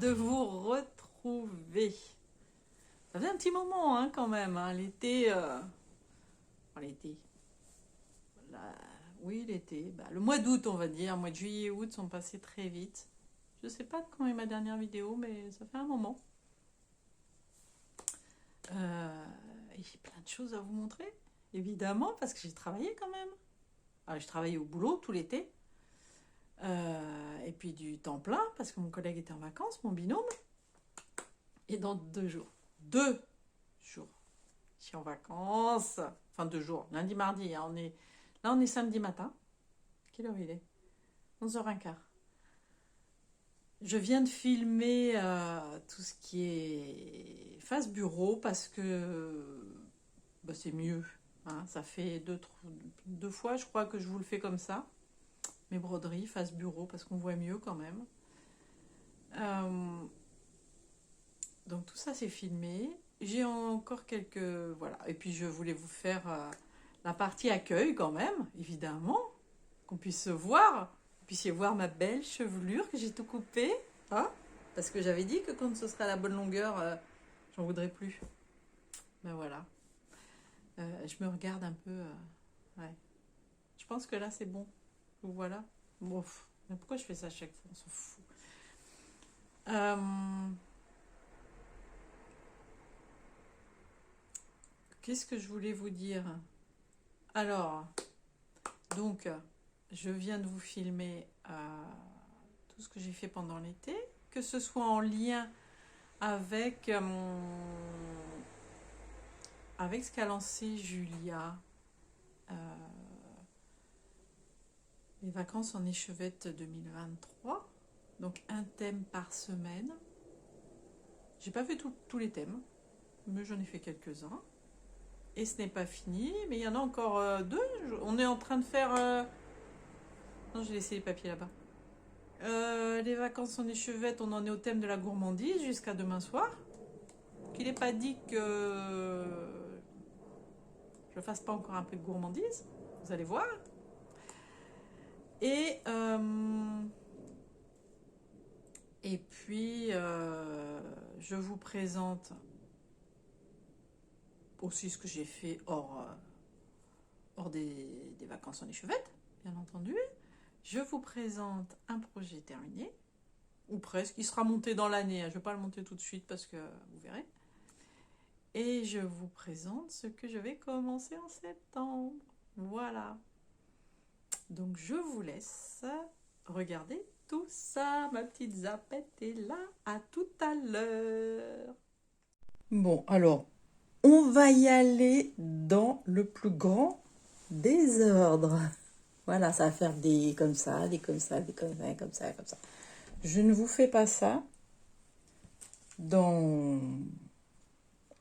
de vous retrouver. Ça fait un petit moment quand même, hein. L'été, l'été, oui l'été, le mois d'août on va dire, mois de juillet et août sont passés très vite. Je sais pas quand est ma dernière vidéo, mais ça fait un moment. Et j'ai plein de choses à vous montrer, évidemment, parce que j'ai travaillé quand même. Alors, je travaillais au boulot tout l'été. Et puis du temps plein, parce que mon collègue était en vacances, mon binôme. Et dans 2 jours, je suis en vacances. Enfin 2 jours, lundi, mardi. Hein, là, on est samedi matin. Quelle heure il est? 11h15. Je viens de filmer tout ce qui est face bureau parce que c'est mieux. Hein, ça fait deux fois, je crois, que je vous le fais comme ça. Mes broderies face bureau parce qu'on voit mieux quand même. Donc tout ça c'est filmé. J'ai encore quelques... Voilà. Et puis je voulais vous faire la partie accueil quand même, évidemment. Qu'on puisse se voir. Que vous puissiez voir ma belle chevelure que j'ai tout coupée. Hein, parce que j'avais dit que quand ce sera à la bonne longueur, j'en voudrais plus. Ben voilà. Je me regarde un peu. Ouais. Je pense que là c'est bon. Voilà. Bon, mais pourquoi je fais ça à chaque fois? On s'en fout. Qu'est-ce que je voulais vous dire? Alors, donc, je viens de vous filmer tout ce que j'ai fait pendant l'été, que ce soit en lien avec, avec ce qu'a lancé Julia, les vacances en échevette 2023, donc un thème par semaine. J'ai pas fait tous les thèmes, mais j'en ai fait quelques-uns. Et ce n'est pas fini, mais il y en a encore 2. On est en train de faire... Non, j'ai laissé les papiers là-bas. Les vacances en échevette, on en est au thème de la gourmandise jusqu'à demain soir. Qu'il n'est pas dit que je ne fasse pas encore un peu de gourmandise. Vous allez voir. Et puis, je vous présente aussi ce que j'ai fait hors des vacances en échevette, bien entendu. Je vous présente un projet terminé, ou presque. Il sera monté dans l'année. Je ne vais pas le monter tout de suite parce que vous verrez. Et je vous présente ce que je vais commencer en septembre. Voilà. Donc je vous laisse regarder tout ça. Ma petite zapette est là. À tout à l'heure. Bon, alors, on va y aller dans le plus grand désordre. Voilà, ça va faire des comme ça, des comme ça, des comme ça, comme ça, comme ça. Je ne vous fais pas ça dans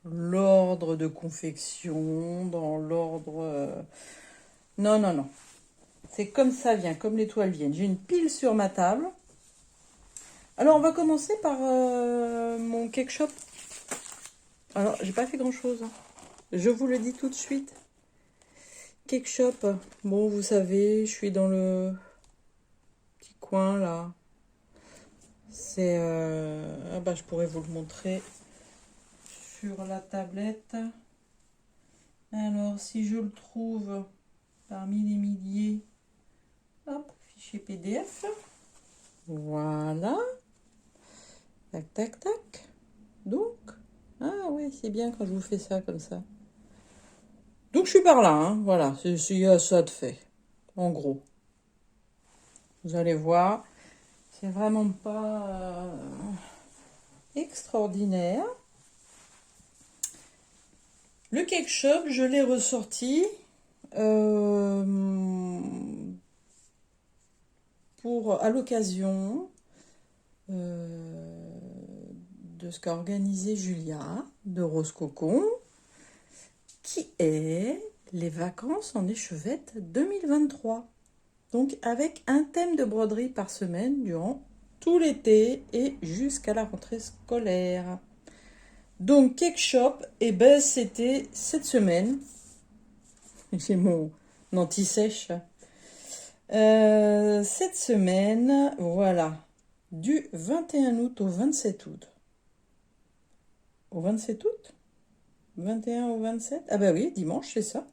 l'ordre de confection, dans l'ordre... Non, non, non. C'est comme ça vient, comme les toiles viennent. J'ai une pile sur ma table. Alors, on va commencer par mon cake shop. Alors, j'ai pas fait grand-chose. Je vous le dis tout de suite. Cake shop. Bon, vous savez, je suis dans le petit coin, là. C'est... je pourrais vous le montrer sur la tablette. Alors, si je le trouve parmi les milliers, hop, fichier PDF. Voilà. Tac, tac, tac. Donc, ah ouais, c'est bien quand je vous fais ça comme ça. Donc, je suis par là, hein. Voilà, c'est ça de fait, en gros. Vous allez voir, c'est vraiment pas extraordinaire. Le cake shop, je l'ai ressorti à l'occasion de ce qu'a organisé Julia de Rose Cocon, qui est les vacances en échevette 2023. Donc avec un thème de broderie par semaine durant tout l'été et jusqu'à la rentrée scolaire. Donc Cake Shop, c'était cette semaine. J'ai mon anti-sèche. Cette semaine, voilà. du 21 août au 27 août. Au 27 août? 21 au 27? Ah bah oui, dimanche, c'est ça.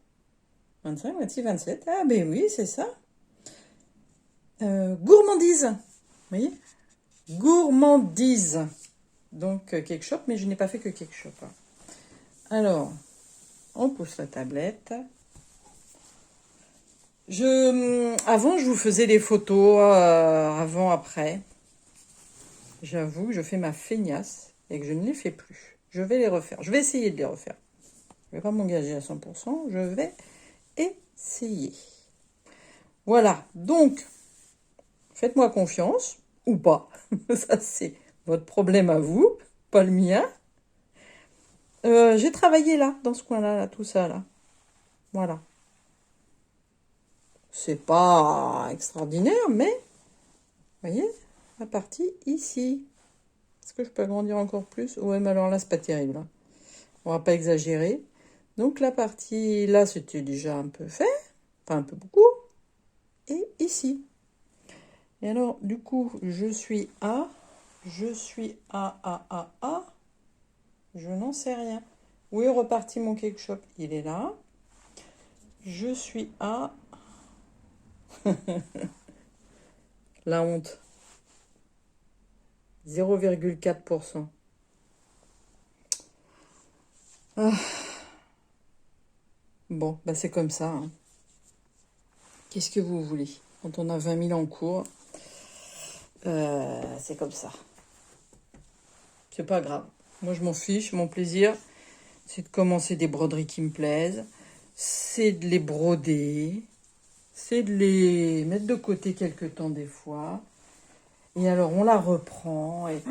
25, 26, 27. Ah ben oui, c'est ça. Gourmandise. Vous voyez? Gourmandise. Donc, cake shop, mais je n'ai pas fait que cake shop. Hein. Alors, on pousse la tablette. Avant, je vous faisais des photos avant, après. J'avoue que je fais ma feignasse et que je ne les fais plus. Je vais les refaire. Je vais essayer de les refaire. Je ne vais pas m'engager à 100%. Je vais essayer. Voilà. Donc, faites-moi confiance ou pas. Ça, c'est votre problème à vous, pas le mien. J'ai travaillé là, dans ce coin-là, là, tout ça, là. Voilà. C'est pas extraordinaire, mais, vous voyez, la partie ici. Est-ce que je peux agrandir encore plus? Ouais, mais alors là, c'est pas terrible. Hein. On va pas exagérer. Donc, la partie là, c'était déjà un peu fait. Enfin, un peu beaucoup. Et ici. Et alors, du coup, je suis à. Je n'en sais rien. Où est reparti mon cake shop? Il est là. Je suis à... La honte. 0,4%. Ah. Bon, bah c'est comme ça. Hein. Qu'est-ce que vous voulez? Quand on a 20 000 en cours, c'est comme ça. C'est pas grave. Moi, je m'en fiche. Mon plaisir, c'est de commencer des broderies qui me plaisent. C'est de les broder. C'est de les mettre de côté quelques temps des fois. Et alors, on la reprend. Et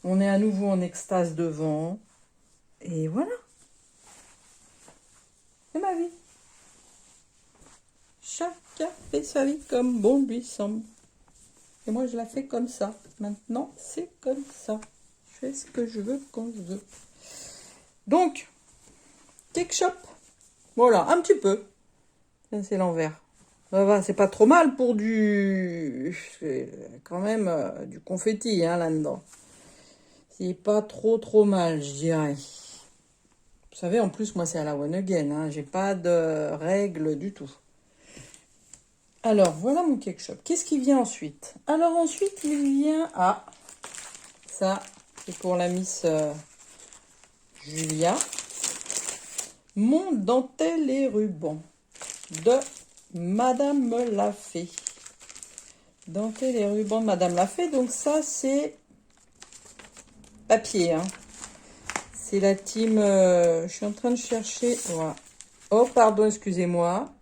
on est à nouveau en extase devant. Et voilà. C'est ma vie. Chacun fait sa vie comme bon lui semble. Et moi, je la fais comme ça. Maintenant, c'est comme ça. Je fais ce que je veux quand je veux. Donc, cake shop. Voilà, un petit peu. C'est l'envers. Ça va, c'est pas trop mal pour du... C'est quand même du confetti hein, là-dedans. C'est pas trop mal, je dirais. Vous savez, en plus, moi, c'est à la one again. Hein. J'ai pas de règles du tout. Alors, voilà mon cake shop. Qu'est-ce qui vient ensuite? Alors, ensuite, il vient à... Ça, c'est pour la Miss Julia. Mon dentelle et ruban de Madame Lafay. Dentelle et ruban de Madame Lafay. Donc, ça, c'est papier. Hein. C'est la team... je suis en train de chercher... Voilà. Oh, pardon, excusez-moi.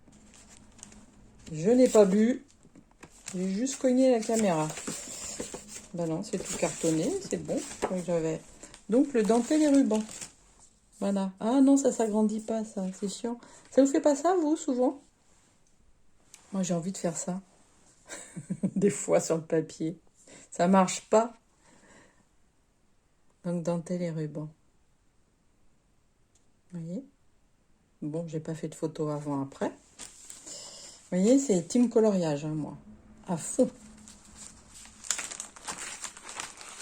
Je n'ai pas bu. J'ai juste cogné la caméra. Ben non, c'est tout cartonné. C'est bon. J'avais... Donc, le dentelle et ruban. Voilà. Ah non, ça s'agrandit pas, ça. C'est chiant. Ça vous fait pas ça, vous, souvent? Moi, j'ai envie de faire ça. Des fois, sur le papier. Ça marche pas. Donc, dentelle et ruban. Vous voyez? Bon, j'ai pas fait de photo avant-après. Vous voyez, c'est team coloriage, hein, moi. À fond.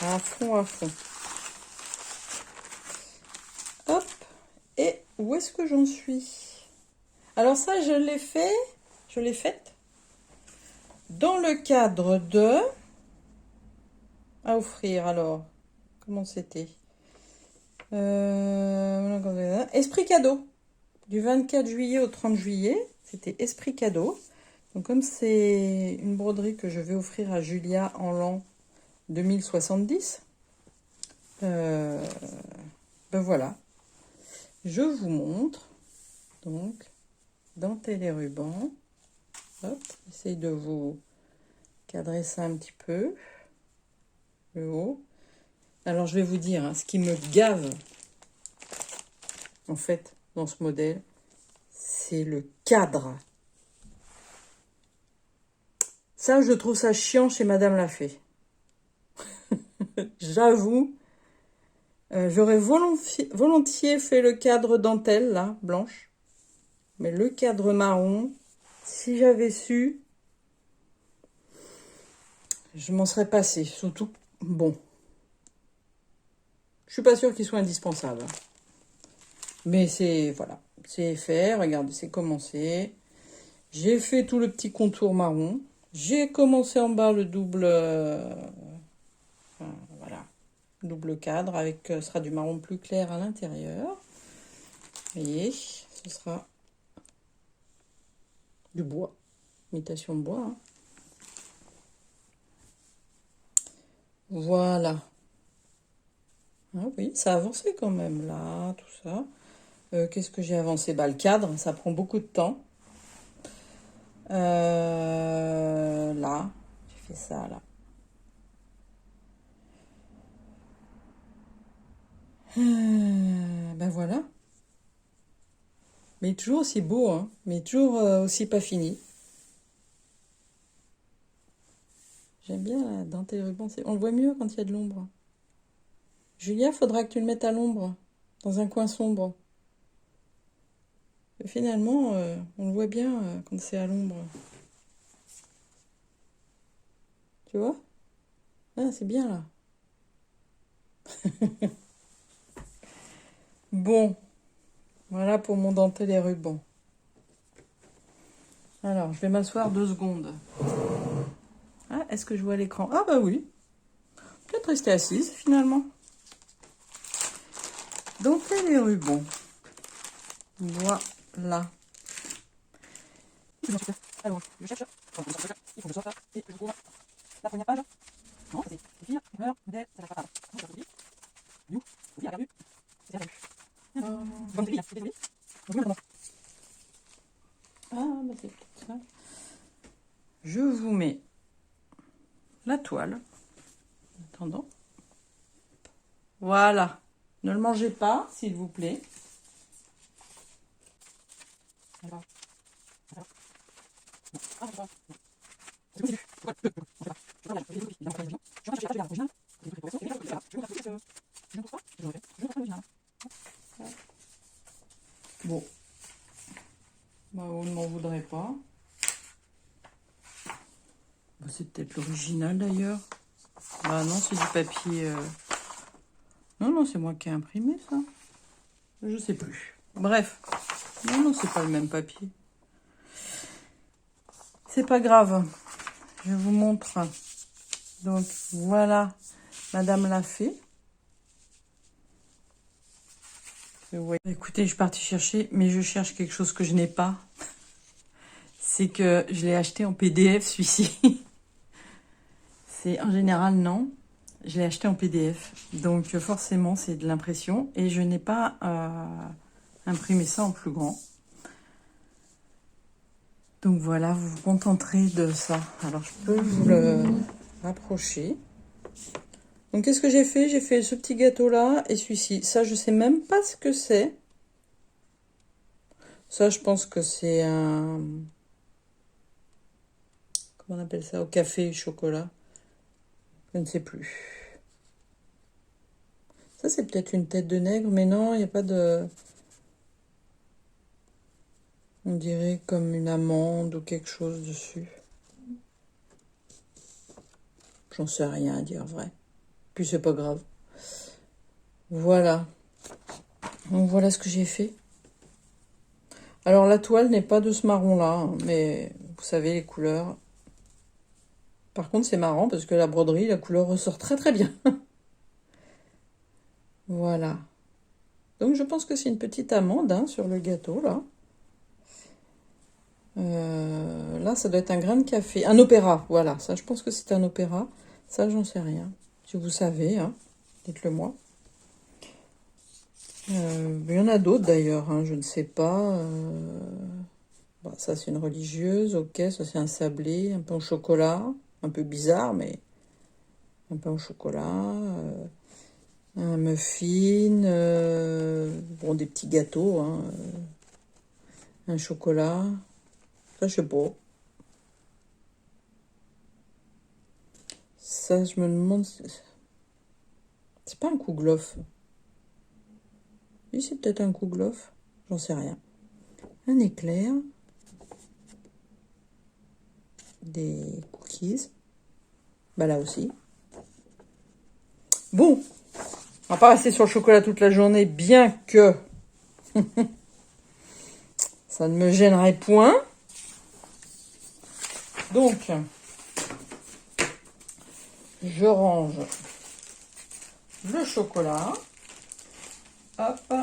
À fond, à fond. Hop. Et où est-ce que j'en suis? Alors ça, je l'ai fait. Je l'ai faite. Dans le cadre de... À offrir, alors. Comment c'était? Esprit cadeau. Du 24 juillet au 30 juillet. C'était Esprit cadeau. Donc comme c'est une broderie que je vais offrir à Julia en l'an 2070, ben voilà. Je vous montre. Donc, dentelle et ruban. Hop, j'essaye de vous cadrer ça un petit peu. Le haut. Alors, je vais vous dire, hein, ce qui me gave, en fait, dans ce modèle, c'est le cadre. Ça, je trouve ça chiant chez Madame Lafay. J'avoue, j'aurais volontiers fait le cadre dentelle, là, blanche. Mais le cadre marron, si j'avais su, Je m'en serais passé. Surtout, bon. Je suis pas sûre qu'il soit indispensable. Mais c'est, voilà. C'est fait. Regardez, c'est commencé. J'ai fait tout le petit contour marron. J'ai commencé en bas le double... enfin, voilà. Double cadre avec... ce sera du marron plus clair à l'intérieur. Vous voyez, ce sera du bois. Imitation de bois, hein. Voilà. Ah oui, ça a avancé quand même, là, tout ça. Qu'est-ce que j'ai avancé? Bah, le cadre, ça prend beaucoup de temps. Là, j'ai fait ça, là. Ben voilà. Mais toujours aussi beau, hein. Mais toujours aussi pas fini. J'aime bien la dentelle ruban. On le voit mieux quand il y a de l'ombre. Julia, faudra que tu le mettes à l'ombre, dans un coin sombre. Et finalement, on le voit bien quand c'est à l'ombre. Tu vois? Ah, c'est bien là. Bon, voilà pour mon dentelle et ruban. Alors, je vais m'asseoir 2 secondes. Ah, est-ce que je vois l'écran? Ah bah oui. Peut-être rester assise finalement. Dentelle et ruban. Voilà. Alors, je cherche. Il faut que je sorte et je trouve la première page. Non, ça c'est fil, couleur, modèle, ça va pas. Non, ça oublie. You, oublie, la vue. C'est la vue. Bonne grille, c'est désolé. Donc, maintenant. Ah, bah c'est peut-être ça. Je vous mets la toile. En attendant. Voilà. Ne le mangez pas, s'il vous plaît. Alors. Bon. Bah, vous ne m'en voudrez pas. Bah, c'est peut-être l'original d'ailleurs. Ah non, c'est du papier. Non, non, c'est moi qui ai imprimé ça. Je sais plus. Bref. Non, non, c'est pas le même papier. C'est pas grave. Je vous montre. Donc, voilà. Madame l'a fait. Ouais. Écoutez, je suis partie chercher, mais je cherche quelque chose que je n'ai pas. C'est que je l'ai acheté en PDF, celui-ci. C'est en général, non. Je l'ai acheté en PDF. Donc, forcément, c'est de l'impression. Et je n'ai pas imprimé ça en plus grand. Donc, voilà, vous vous contenterez de ça. Alors, je peux vous le rapprocher. Donc, qu'est-ce que j'ai fait? J'ai fait ce petit gâteau-là et celui-ci. Ça, je sais même pas ce que c'est. Ça, je pense que c'est un... Comment on appelle ça? Au café, chocolat. Je ne sais plus. Ça, c'est peut-être une tête de nègre, mais non, il n'y a pas de... On dirait comme une amande ou quelque chose dessus. J'en sais rien à dire vrai. Puis c'est pas grave. Voilà. Donc voilà ce que j'ai fait. Alors la toile n'est pas de ce marron-là, hein, mais vous savez les couleurs. Par contre c'est marrant parce que la broderie, la couleur ressort très très bien. Voilà. Donc je pense que c'est une petite amande hein, sur le gâteau là. Là ça doit être un grain de café. Un opéra, voilà. Ça je pense que c'est un opéra. Ça j'en sais rien. Si vous savez, hein, dites-le moi. Il y en a d'autres d'ailleurs, hein, je ne sais pas. Bah, ça c'est une religieuse, ok, ça c'est un sablé, un pain au chocolat, un peu bizarre, mais un pain au chocolat, un muffin, bon des petits gâteaux, hein, un chocolat, ça je sais pas. Ça je me demande, c'est pas un kouglof. Oui c'est peut-être un kouglof, j'en sais rien. Un éclair. Des cookies. Bah là aussi. Bon, on va pas rester sur le chocolat toute la journée, bien que ça ne me gênerait point. Donc, je range le chocolat. Hop.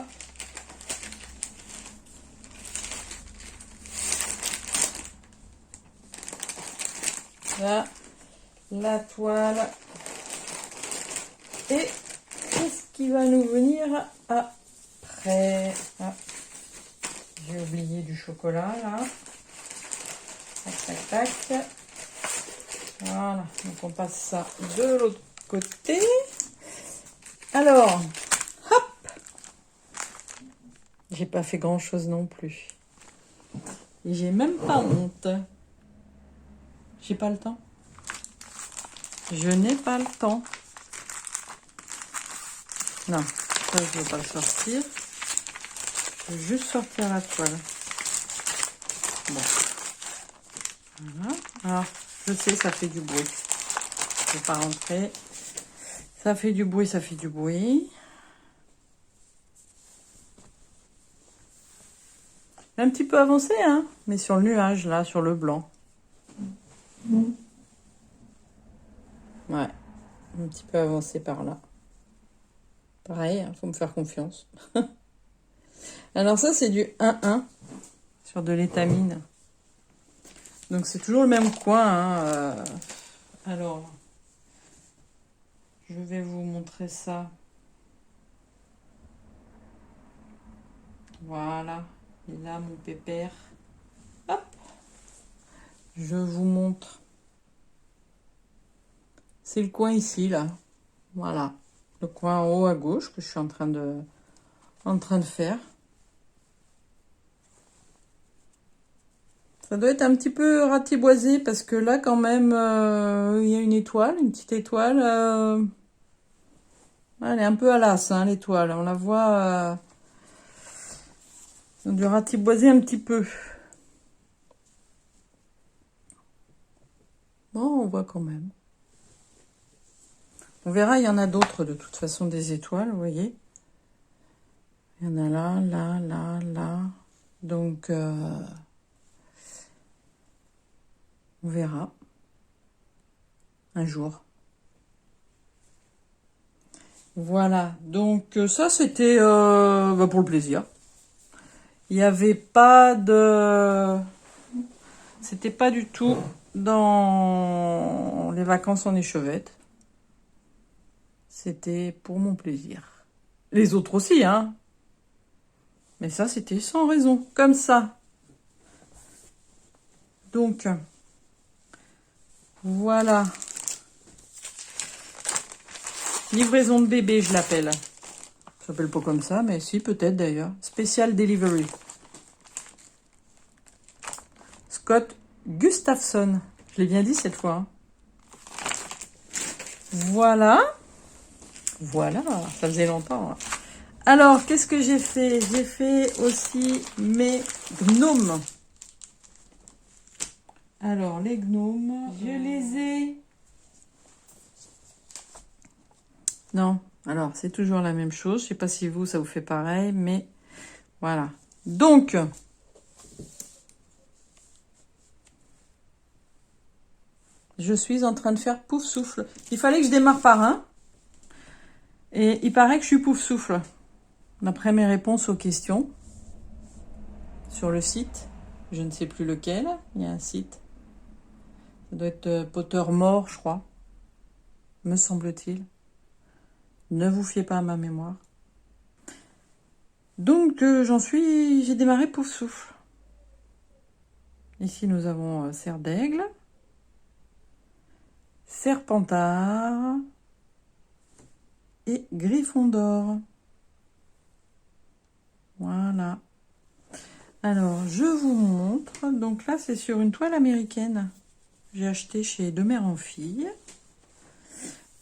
Là, la toile. Et qu'est-ce qui va nous venir après? Ah, j'ai oublié du chocolat, là. Tac, tac, tac. Voilà, donc on passe ça de l'autre côté. Alors, hop! J'ai pas fait grand-chose non plus. Et j'ai même pas honte. J'ai pas le temps. Je n'ai pas le temps. Non, ça je ne vais pas le sortir. Je vais juste sortir la toile. Bon. Voilà. Alors, je sais, ça fait du bruit. Je ne vais pas rentrer. Ça fait du bruit, ça fait du bruit. Un petit peu avancé, hein, mais sur le nuage, là, sur le blanc. Ouais, un petit peu avancé par là. Pareil, il faut me faire confiance. Alors ça, c'est du 1-1 sur de l'étamine. Donc c'est toujours le même coin. Hein, Alors, je vais vous montrer ça. Voilà, il est là mon pépère. Hop, je vous montre. C'est le coin ici, là. Voilà, le coin en haut à gauche que je suis en train de faire. Ça doit être un petit peu ratiboisé parce que là, quand même, il y a une étoile, une petite étoile. Elle est un peu à l'as, hein, l'étoile. On la voit. On a dû ratiboiser un petit peu. Bon, on voit quand même. On verra, il y en a d'autres de toute façon, des étoiles, vous voyez. Il y en a là, là, là, là. Donc, on verra. Un jour. Voilà, donc ça c'était pour le plaisir. Il n'y avait pas de... C'était pas du tout dans les vacances en échevette. C'était pour mon plaisir. Les autres aussi, hein. Mais ça, c'était sans raison, comme ça. Donc, voilà. Livraison de bébé, je l'appelle. Ça s'appelle pas comme ça, mais si, peut-être d'ailleurs. Special Delivery. Scott Gustafson. Je l'ai bien dit cette fois. Hein. Voilà. Voilà, ça faisait longtemps. Hein. Alors, qu'est-ce que j'ai fait? J'ai fait aussi mes gnomes. Alors, les gnomes, je les ai... Non, alors, c'est toujours la même chose. Je sais pas si vous, ça vous fait pareil, mais voilà. Donc, je suis en train de faire pouf souffle. Il fallait que je démarre par un. Et il paraît que je suis pouf souffle. D'après mes réponses aux questions sur le site, je ne sais plus lequel, il y a un site. Ça doit être Pottermore, je crois, me semble-t-il. Ne vous fiez pas à ma mémoire. Donc j'ai démarré pouf souffle. Ici nous avons Serre d'Aigle, Serpentard et Griffon d'Or. Voilà. Alors, je vous montre. Donc là, c'est sur une toile américaine. J'ai acheté chez De Mère en Fille.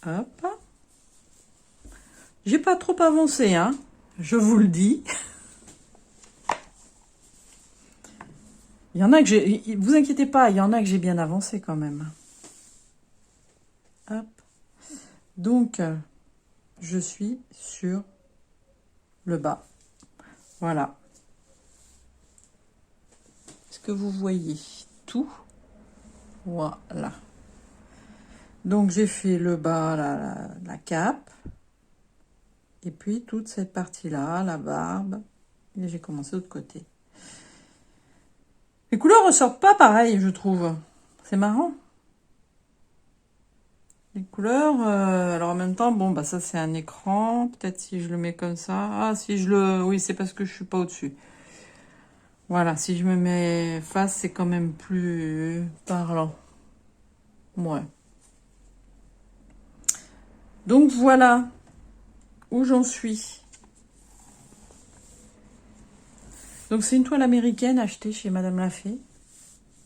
Hop. J'ai pas trop avancé, hein. Je vous le dis. Il y en a que j'ai... Vous inquiétez pas, il y en a que j'ai bien avancé quand même. Donc, je suis sur le bas. Voilà. Est-ce que vous voyez tout? Voilà. Donc, j'ai fait le bas, la cape. Et puis, toute cette partie-là, la barbe. Et j'ai commencé de l'autre côté. Les couleurs ressortent pas pareil, je trouve. C'est marrant. Les couleurs, alors en même temps, bon, bah ça c'est un écran. Peut-être si je le mets comme ça. Ah, si je le... Oui, c'est parce que je suis pas au-dessus. Voilà, si je me mets face, c'est quand même plus parlant. Ouais. Donc voilà où j'en suis. Donc c'est une toile américaine achetée chez Madame Lafay,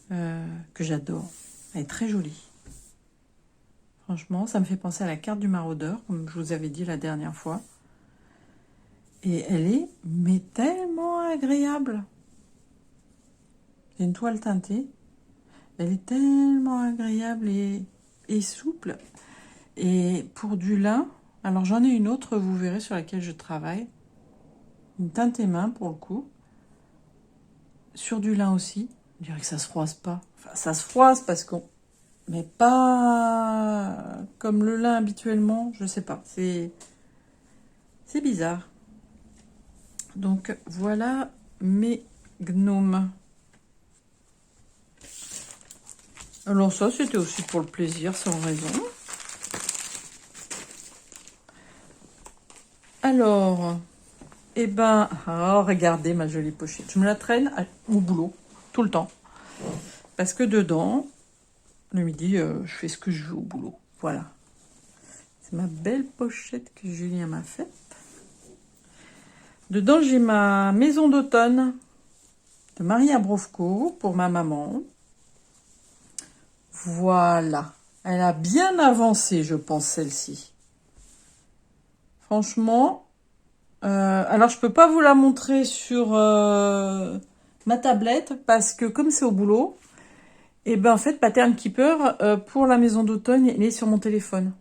que j'adore. Elle est très jolie. Franchement, ça me fait penser à la carte du maraudeur, comme je vous avais dit la dernière fois. Et elle est, mais tellement agréable. C'est une toile teintée. Elle est tellement agréable et souple. Et pour du lin, alors j'en ai une autre, vous verrez, sur laquelle je travaille. Une teintée main pour le coup. Sur du lin aussi. Je dirais que ça se froisse pas. Enfin, ça se froisse parce qu'on... Mais pas comme le lin habituellement, je sais pas. C'est bizarre. Donc voilà mes gnomes. Alors ça, c'était aussi pour le plaisir, sans raison. Alors, eh ben, oh, regardez ma jolie pochette. Je me la traîne au boulot, tout le temps. Parce que dedans, le midi, je fais ce que je veux au boulot. Voilà. C'est ma belle pochette que Julien m'a faite. Dedans, j'ai ma maison d'automne de Marie Abrofco pour ma maman. Voilà. Elle a bien avancé, je pense, celle-ci. Franchement. Alors, je peux pas vous la montrer sur ma tablette parce que comme c'est au boulot, et ben en fait, Pattern Keeper, pour la maison d'automne, il est sur mon téléphone.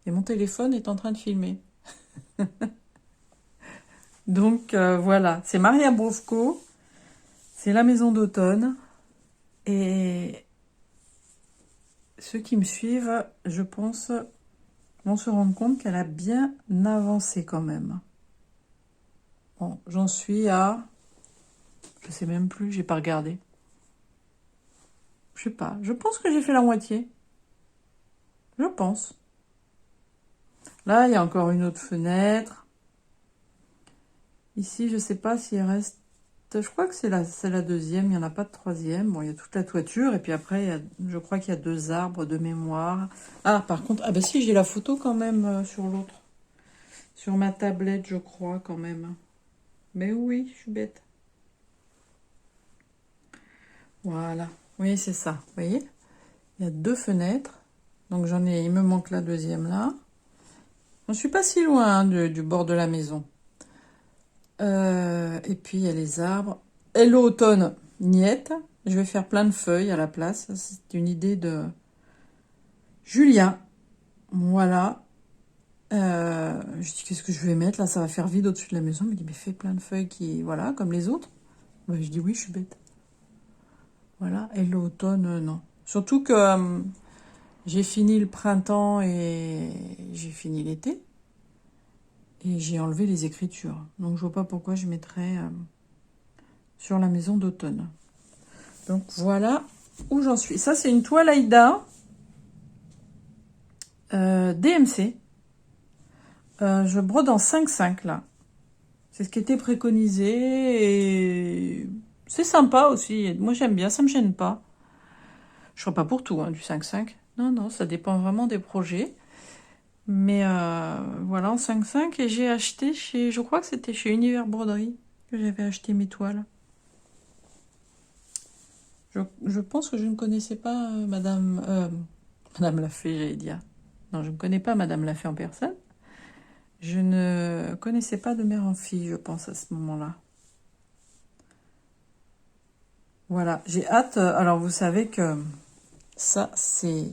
Et mon téléphone est en train de filmer. Donc, voilà. C'est Maria Brovco. C'est la maison d'automne. Et ceux qui me suivent, je pense, vont se rendre compte qu'elle a bien avancé quand même. Bon, j'en suis à... Je sais même plus, j'ai pas regardé. Je sais pas. Je pense que j'ai fait la moitié. Je pense. Là, il y a encore une autre fenêtre. Ici, je sais pas s'il reste... Je crois que c'est la deuxième, il n'y en a pas de troisième. Bon, il y a toute la toiture, et puis après, je crois qu'il y a 2 arbres de mémoire. Ah, par contre, ah bah si, j'ai la photo quand même sur l'autre. Sur ma tablette, je crois, quand même. Mais oui, je suis bête. Voilà. Oui, c'est ça. Vous voyez? Il y a 2 fenêtres. Donc j'en ai, il me manque la deuxième là. Je ne suis pas si loin hein, du bord de la maison. Et puis il y a les arbres. Hello automne, niette. Je vais faire plein de feuilles à la place. C'est une idée de Julien. Voilà. Je dis qu'est-ce que je vais mettre là, ça va faire vide au-dessus de la maison. Il me dit mais fais plein de feuilles qui voilà comme les autres. Ouais, je dis oui, je suis bête. Voilà. Hello automne, non. Surtout que j'ai fini le printemps et j'ai fini l'été. Et j'ai enlevé les écritures. Donc je vois pas pourquoi je mettrais sur la maison d'automne. Donc voilà où j'en suis. Ça c'est une toile Aïda DMC. Je brode en 5,5 là. C'est ce qui était préconisé et c'est sympa aussi. Moi j'aime bien, ça me gêne pas. Je ne serai pas pour tout hein, du 5,5. Non, non, ça dépend vraiment des projets. Mais voilà, en 5,5 et j'ai acheté chez, je crois que c'était chez Univers Broderie que j'avais acheté mes toiles. Je pense que je ne connaissais pas Madame Lafay, j'allais dire. Non, je ne connais pas Madame Lafay en personne. Je ne connaissais pas de mère en fille, je pense, à ce moment-là. Voilà, j'ai hâte. Alors, vous savez que ça, c'est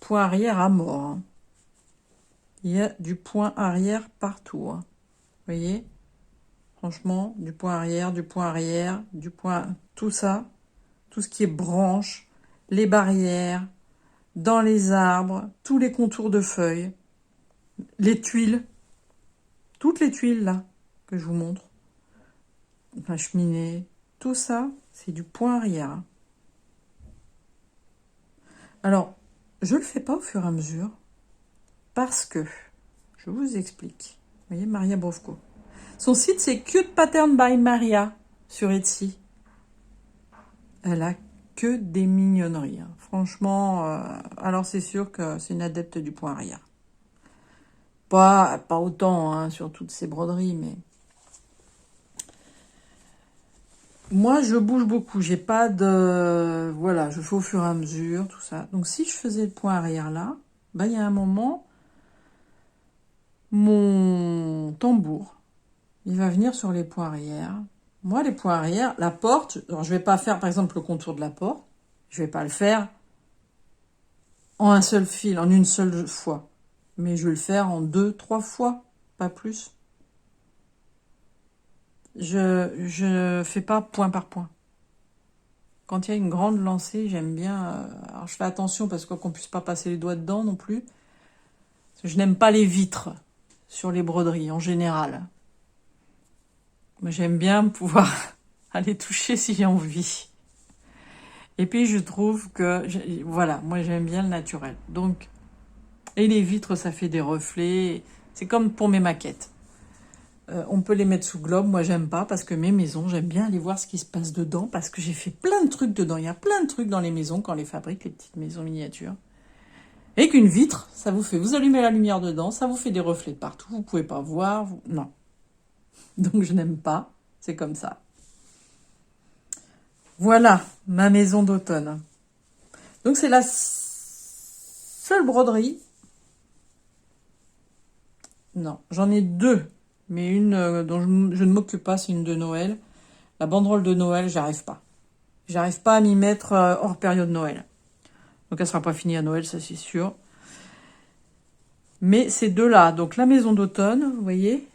point arrière à mort. Hein. il y a du point arrière partout. Hein. Vous voyez? Franchement, du point arrière, du point arrière, du point... Tout ça, tout ce qui est branches, les barrières, dans les arbres, tous les contours de feuilles, les tuiles, toutes les tuiles là, que je vous montre, la cheminée, tout ça, c'est du point arrière. Hein. Alors, je ne le fais pas au fur et à mesure, parce que, je vous explique. Vous voyez, Maria Brovko. Son site, c'est Cute Pattern by Maria, sur Etsy. Elle a que des mignonneries. Hein. Franchement, alors c'est sûr que c'est une adepte du point arrière. Pas autant hein, sur toutes ces broderies, mais... Moi, je bouge beaucoup. J'ai pas de... Voilà, je fais au fur et à mesure, tout ça. Donc, si je faisais le point arrière là, ben, il y a un moment, mon tambour, il va venir sur les points arrière. Moi, les points arrière, la porte, alors je vais pas faire, par exemple, le contour de la porte. Je vais pas le faire en un seul fil, en une seule fois. Mais je vais le faire en 2-3 fois, pas plus. Je fais pas point par point. Quand il y a une grande lancée, j'aime bien... alors, je fais attention parce qu'on ne puisse pas passer les doigts dedans non plus. Parce que je n'aime pas les vitres sur les broderies, en général. Mais j'aime bien pouvoir aller toucher si j'ai envie. Et puis, je trouve que... Voilà, moi, j'aime bien le naturel. Donc, et les vitres, ça fait des reflets. C'est comme pour mes maquettes. On peut les mettre sous globe. Moi, j'aime pas parce que mes maisons, j'aime bien aller voir ce qui se passe dedans parce que j'ai fait plein de trucs dedans. Il y a plein de trucs dans les maisons quand on les fabrique, les petites maisons miniatures. Et qu'une vitre, ça vous fait... Vous allumez la lumière dedans, ça vous fait des reflets de partout. Vous pouvez pas voir. Non. Donc, je n'aime pas. C'est comme ça. Voilà, ma maison d'automne. Donc, c'est la seule broderie. Non, j'en ai deux. Mais une dont je ne m'occupe pas, c'est une de Noël. La banderole de Noël, j'arrive pas. J'arrive pas à m'y mettre hors période Noël. Donc elle sera pas finie à Noël, ça c'est sûr. Mais ces deux-là, donc la maison d'automne, vous voyez,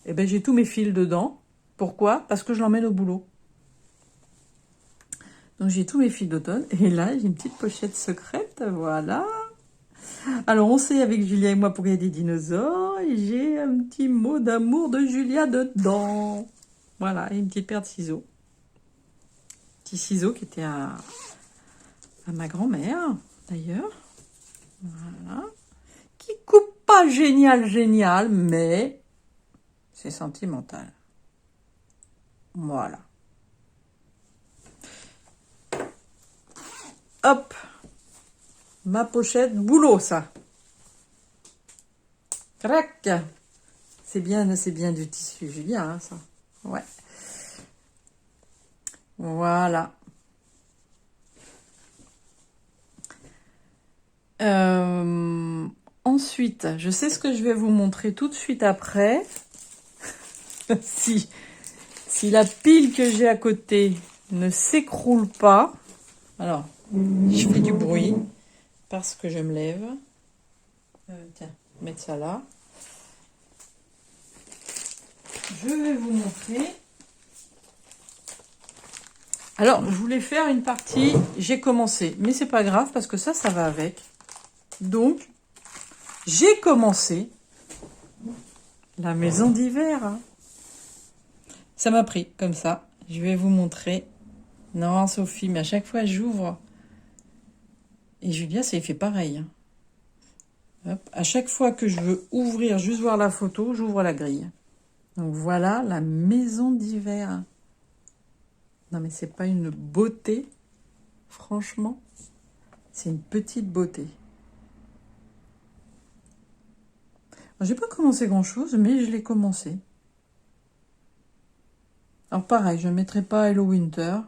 eh ben, j'ai tous mes fils dedans. Pourquoi? Parce que je l'emmène au boulot. Donc j'ai tous mes fils d'automne. Et là, j'ai une petite pochette secrète, voilà. Alors, on sait avec Julia et moi pour qu'il y ait des dinosaures. Et j'ai un petit mot d'amour de Julia dedans. Voilà, et une petite paire de ciseaux. Petit ciseau qui était à ma grand-mère, d'ailleurs. Voilà. Qui coupe pas génial, mais c'est sentimental. Voilà. Hop. Ma pochette, boulot, ça. Crac. C'est bien du tissu Julia, hein, ça. Ouais. Voilà. Ensuite, je sais ce que je vais vous montrer tout de suite après. si la pile que j'ai à côté ne s'écroule pas. Alors, je fais du bruit parce que je me lève. Tiens, mettre ça là. Je vais vous montrer. Alors, je voulais faire une partie, j'ai commencé, mais c'est pas grave parce que ça va avec. Donc, j'ai commencé la maison d'hiver. Hein. Ça m'a pris comme ça. Je vais vous montrer. Non, Sophie, mais à chaque fois, j'ouvre. Et Julia, ça y fait pareil. Hein. Hop. À chaque fois que je veux ouvrir, juste voir la photo, j'ouvre la grille. Donc voilà la maison d'hiver. Non, mais c'est pas une beauté. Franchement, c'est une petite beauté. J'ai pas commencé grand-chose, mais je l'ai commencé. Alors pareil, je ne mettrai pas Hello Winter.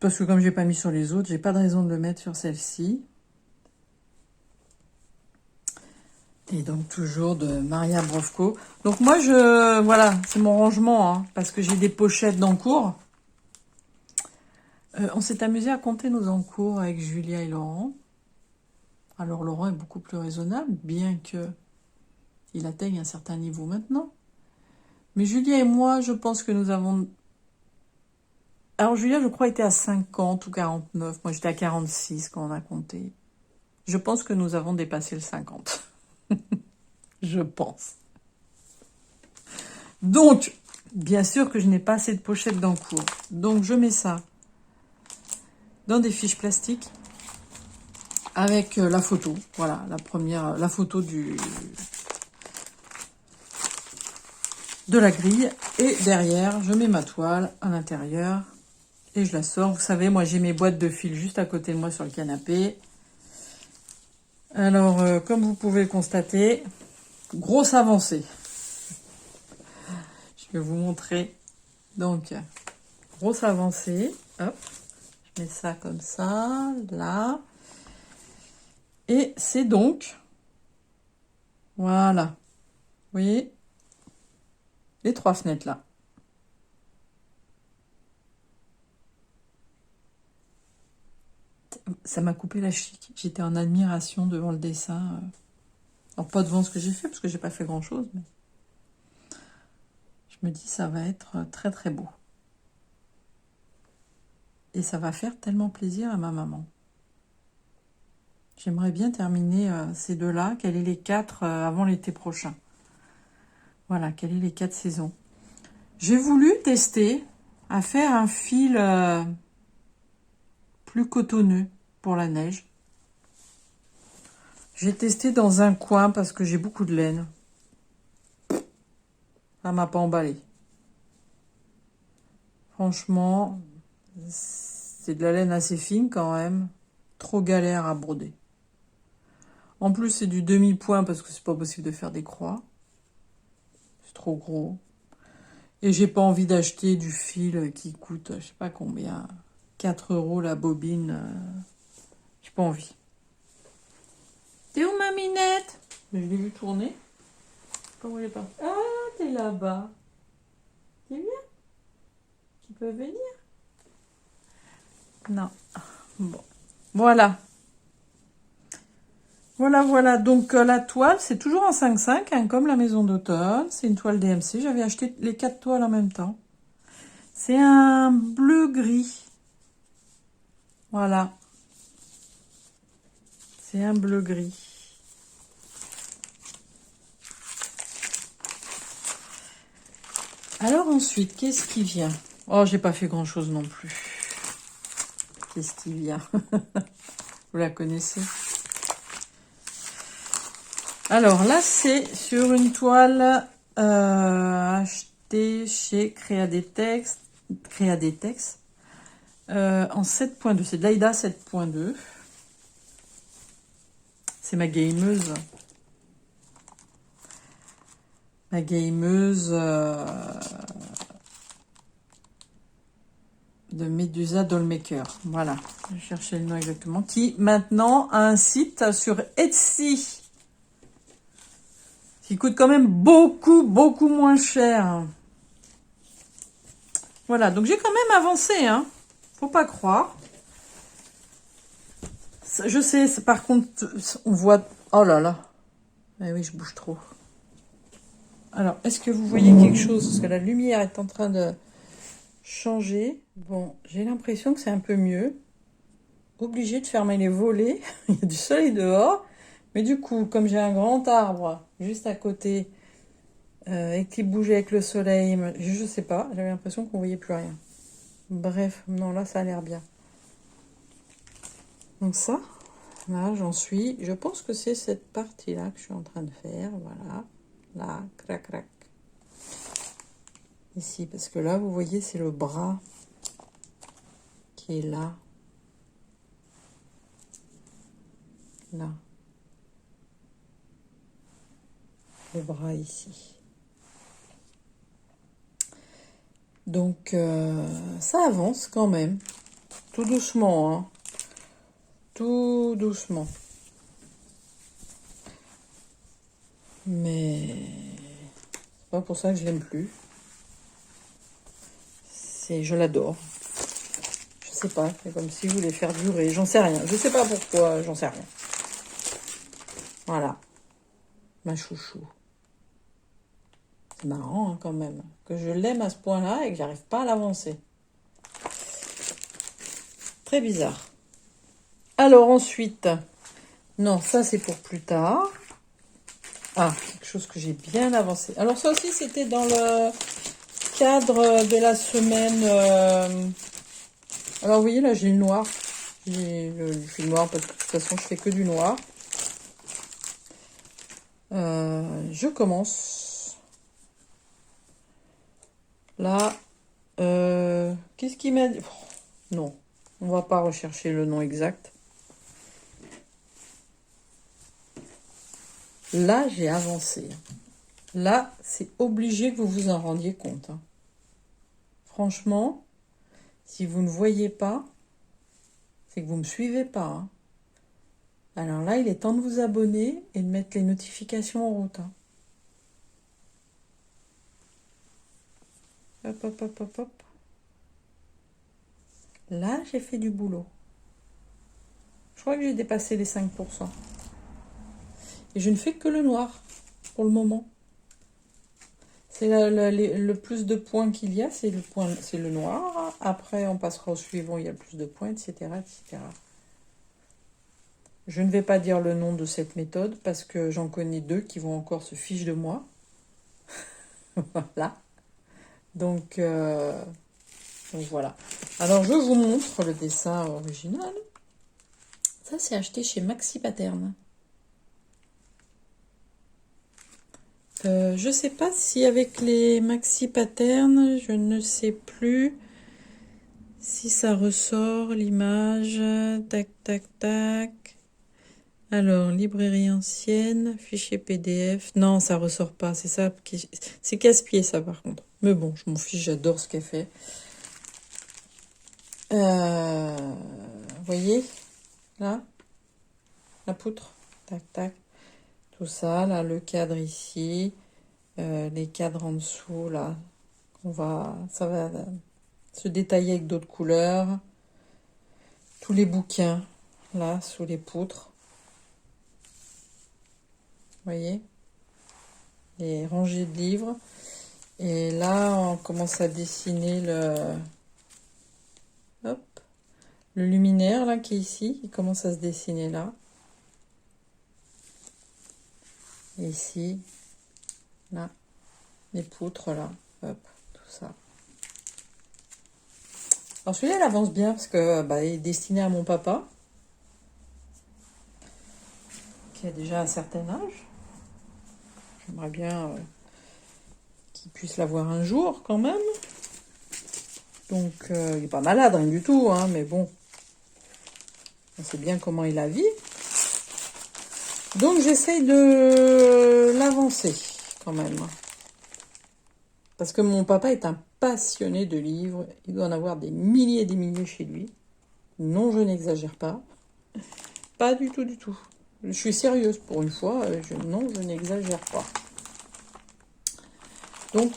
Parce que comme je n'ai pas mis sur les autres, j'ai pas de raison de le mettre sur celle-ci. Et donc toujours de Maria Brovko. Donc moi, voilà, c'est mon rangement, hein, parce que j'ai des pochettes d'encours. On s'est amusé à compter nos encours avec Julia et Laurent. Alors Laurent est beaucoup plus raisonnable, bien que il atteigne un certain niveau maintenant. Mais Julien et moi, je pense que nous avons... Alors Julien, je crois, était à 50 ou 49. Moi, j'étais à 46 quand on a compté. Je pense que nous avons dépassé le 50. Je pense. Donc, bien sûr que je n'ai pas assez de pochettes d'encours. Donc, je mets ça dans des fiches plastiques avec la photo. Voilà, la photo de la grille. Et derrière, je mets ma toile à l'intérieur et je la sors. Vous savez, moi, j'ai mes boîtes de fil juste à côté de moi sur le canapé. Alors, comme vous pouvez le constater, grosse avancée. Je vais vous montrer. Donc, grosse avancée. Hop, je mets ça comme ça, là. Et c'est donc, voilà, vous voyez, les 3 fenêtres là. Ça m'a coupé la chic. J'étais en admiration devant le dessin. Alors, pas devant ce que j'ai fait, parce que j'ai pas fait grand-chose. Mais je me dis, ça va être très, très beau. Et ça va faire tellement plaisir à ma maman. J'aimerais bien terminer ces deux-là. Quels est les 4 avant l'été prochain? Voilà, quels est les 4 saisons. J'ai voulu tester à faire un fil plus cotonneux pour la neige. J'ai testé dans un coin parce que j'ai beaucoup de laine. Ça m'a pas emballé. Franchement, c'est de la laine assez fine quand même. Trop galère à broder. En plus, c'est du demi-point parce que c'est pas possible de faire des croix. C'est trop gros. Et j'ai pas envie d'acheter du fil qui coûte, je sais pas combien, 4 € la bobine. J'ai pas envie. T'es où, ma minette? Mais je l'ai vu tourner. Comment elle est partie? Ah, t'es là-bas. T'es bien? Tu peux venir? Non. Bon. Voilà. Voilà. Donc, la toile, c'est toujours en 5,5, hein, comme la maison d'automne. C'est une toile DMC. J'avais acheté les 4 toiles en même temps. C'est un bleu-gris. Voilà. C'est un bleu-gris. Alors ensuite, qu'est-ce qui vient? Oh, j'ai pas fait grand-chose non plus. Qu'est-ce qui vient? Vous la connaissez? Alors là, c'est sur une toile achetée chez Créadetex en 7.2. C'est de l'Aïda 7.2. C'est ma gameuse. Ma gameuse de Medusa Dollmaker. Voilà, je cherchais le nom exactement. Qui maintenant a un site sur Etsy. Qui coûte quand même beaucoup moins cher. Voilà, donc j'ai quand même avancé, hein. Faut pas croire. Je sais, par contre, on voit... Oh là là. Eh oui, je bouge trop. Alors, est-ce que vous voyez quelque chose? Parce que la lumière est en train de changer. Bon, j'ai l'impression que c'est un peu mieux. Obligé de fermer les volets. Il y a du soleil dehors. Mais du coup, comme j'ai un grand arbre juste à côté et qui bougeait avec le soleil, je sais pas, j'avais l'impression qu'on voyait plus rien. Bref, non, là, ça a l'air bien. Donc ça, là, j'en suis. Je pense que c'est cette partie-là que je suis en train de faire. Voilà. Là, crac, crac. Ici, parce que là, vous voyez, c'est le bras qui est là. Là. Le bras ici. Donc, ça avance quand même. Tout doucement, hein. Tout doucement. Mais c'est pas pour ça que je l'aime plus. Je l'adore. Je sais pas, c'est comme si je voulais faire durer. J'en sais rien. Je sais pas pourquoi, j'en sais rien. Voilà. Ma chouchou. C'est marrant hein, quand même. Que je l'aime à ce point-là et que j'arrive pas à l'avancer. Très bizarre. Alors ensuite... Non, ça c'est pour plus tard. Ah, quelque chose que j'ai bien avancé. Alors ça aussi c'était dans le cadre de la semaine. Alors vous voyez là j'ai le noir. J'ai le fil noir parce que de toute façon je fais que du noir. Je commence. Là, qu'est-ce qu'il m'a dit? Non, on va pas rechercher le nom exact. Là, j'ai avancé. Là, c'est obligé que vous vous en rendiez compte. Hein. Franchement, si vous ne voyez pas, c'est que vous ne me suivez pas. Hein. Alors là, il est temps de vous abonner et de mettre les notifications en route. Hein. Hop, hop, hop, hop, hop. Là, j'ai fait du boulot. Je crois que j'ai dépassé les 5%. Et je ne fais que le noir pour le moment. C'est le plus de points qu'il y a, c'est le noir. Après, on passera au suivant, il y a plus de points, etc., etc. Je ne vais pas dire le nom de cette méthode parce que j'en connais 2 qui vont encore se ficher de moi. Voilà. Donc voilà. Alors, je vous montre le dessin original. Ça, c'est acheté chez Maxi Pattern. Je sais pas si avec les Maxi Pattern, je ne sais plus si ça ressort l'image. Tac, tac, tac. Alors, librairie ancienne, fichier PDF. Non, ça ressort pas. C'est ça qui... C'est casse-pied, ça, par contre. Mais bon, je m'en fiche, j'adore ce qu'elle fait. Vous voyez, là, la poutre. Tac, tac. Tout ça, là, le cadre ici. Les cadres en dessous, là. Ça va se détailler avec d'autres couleurs. Tous les bouquins, là, sous les poutres. Vous voyez, les rangées de livres. Et là, on commence à dessiner le luminaire, là, qui est ici. Il commence à se dessiner là. Et ici, là, les poutres, là. Hop, tout ça. Alors, celui-là, il avance bien parce que il est destiné à mon papa. Qui a déjà un certain âge. J'aimerais bien qu'il puisse l'avoir un jour, quand même. Donc, il n'est pas malade, rien du tout, hein, mais bon. On sait bien comment il la vit. Donc, j'essaye de l'avancer, quand même. Parce que mon papa est un passionné de livres. Il doit en avoir des milliers et des milliers chez lui. Non, je n'exagère pas. Pas du tout, du tout. Je suis sérieuse pour une fois. Non, je n'exagère pas. Donc,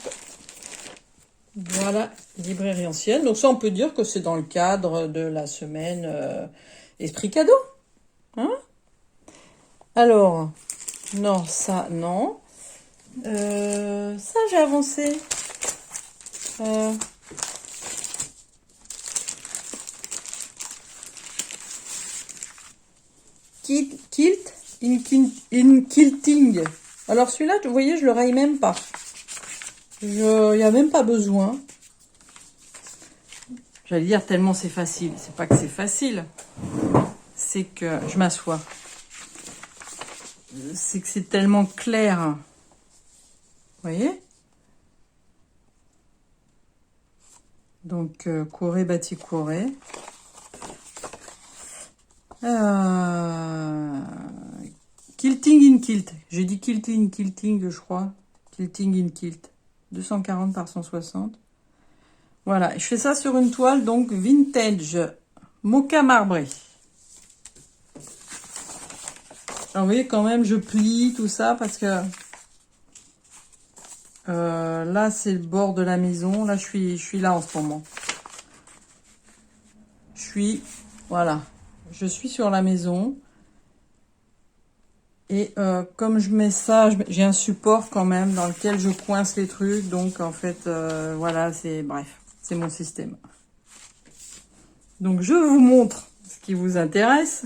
voilà, librairie ancienne. Donc ça, on peut dire que c'est dans le cadre de la semaine Esprit Cadeau. Hein? Alors, non, ça, non. Ça, j'ai avancé. Kilt in quilting. Alors celui-là, vous voyez, je le raye même pas. Il n'y a même pas besoin. J'allais dire tellement c'est facile. C'est pas que c'est facile. C'est que je m'assois. C'est que c'est tellement clair. Vous voyez? Donc, Corée, bâti Corée. Quilting in kilt. J'ai dit quilting, je crois. Quilting in kilt. 240 par 160. Voilà, je fais ça sur une toile, donc vintage, mocha marbré. Alors, vous voyez, quand même, je plie tout ça parce que là, c'est le bord de la maison. Là, je suis là en ce moment. Voilà, je suis sur la maison. Et comme je mets ça, j'ai un support quand même dans lequel je coince les trucs. Donc en fait, voilà, bref, c'est mon système. Donc je vous montre ce qui vous intéresse.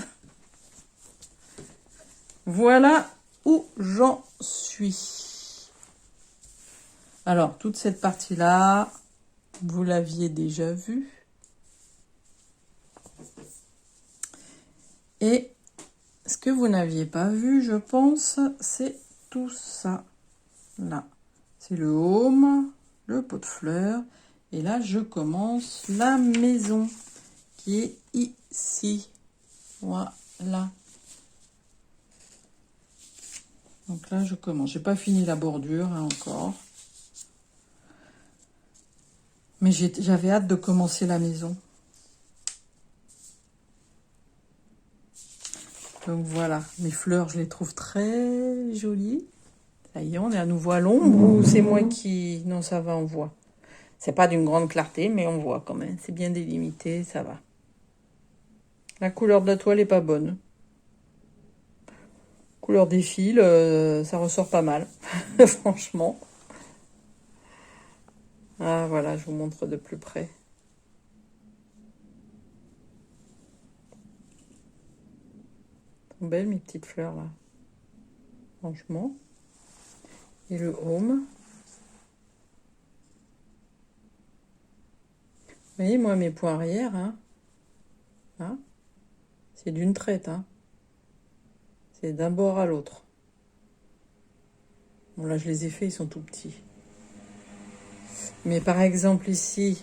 Voilà où j'en suis. Alors, toute cette partie-là, vous l'aviez déjà vue. Et ce que vous n'aviez pas vu, je pense, c'est tout ça. Là, c'est le home, le pot de fleurs. Et là, je commence la maison qui est ici. Voilà. Donc là, je commence. J'ai pas fini la bordure hein, encore. Mais j'avais hâte de commencer la maison. Donc voilà, mes fleurs, je les trouve très jolies. Ça y est, on est à nouveau à l'ombre ou c'est moi qui... Non, ça va, on voit. C'est pas d'une grande clarté, mais on voit quand même. C'est bien délimité, ça va. La couleur de la toile est pas bonne. Couleur des fils, ça ressort pas mal, franchement. Ah voilà, je vous montre de plus près. Elles sont belles mes petites fleurs là. Franchement. Et le home. Vous voyez, moi, mes points arrière, hein, c'est d'une traite, hein. C'est d'un bord à l'autre. Bon, là, je les ai faits, ils sont tout petits. Mais par exemple, ici,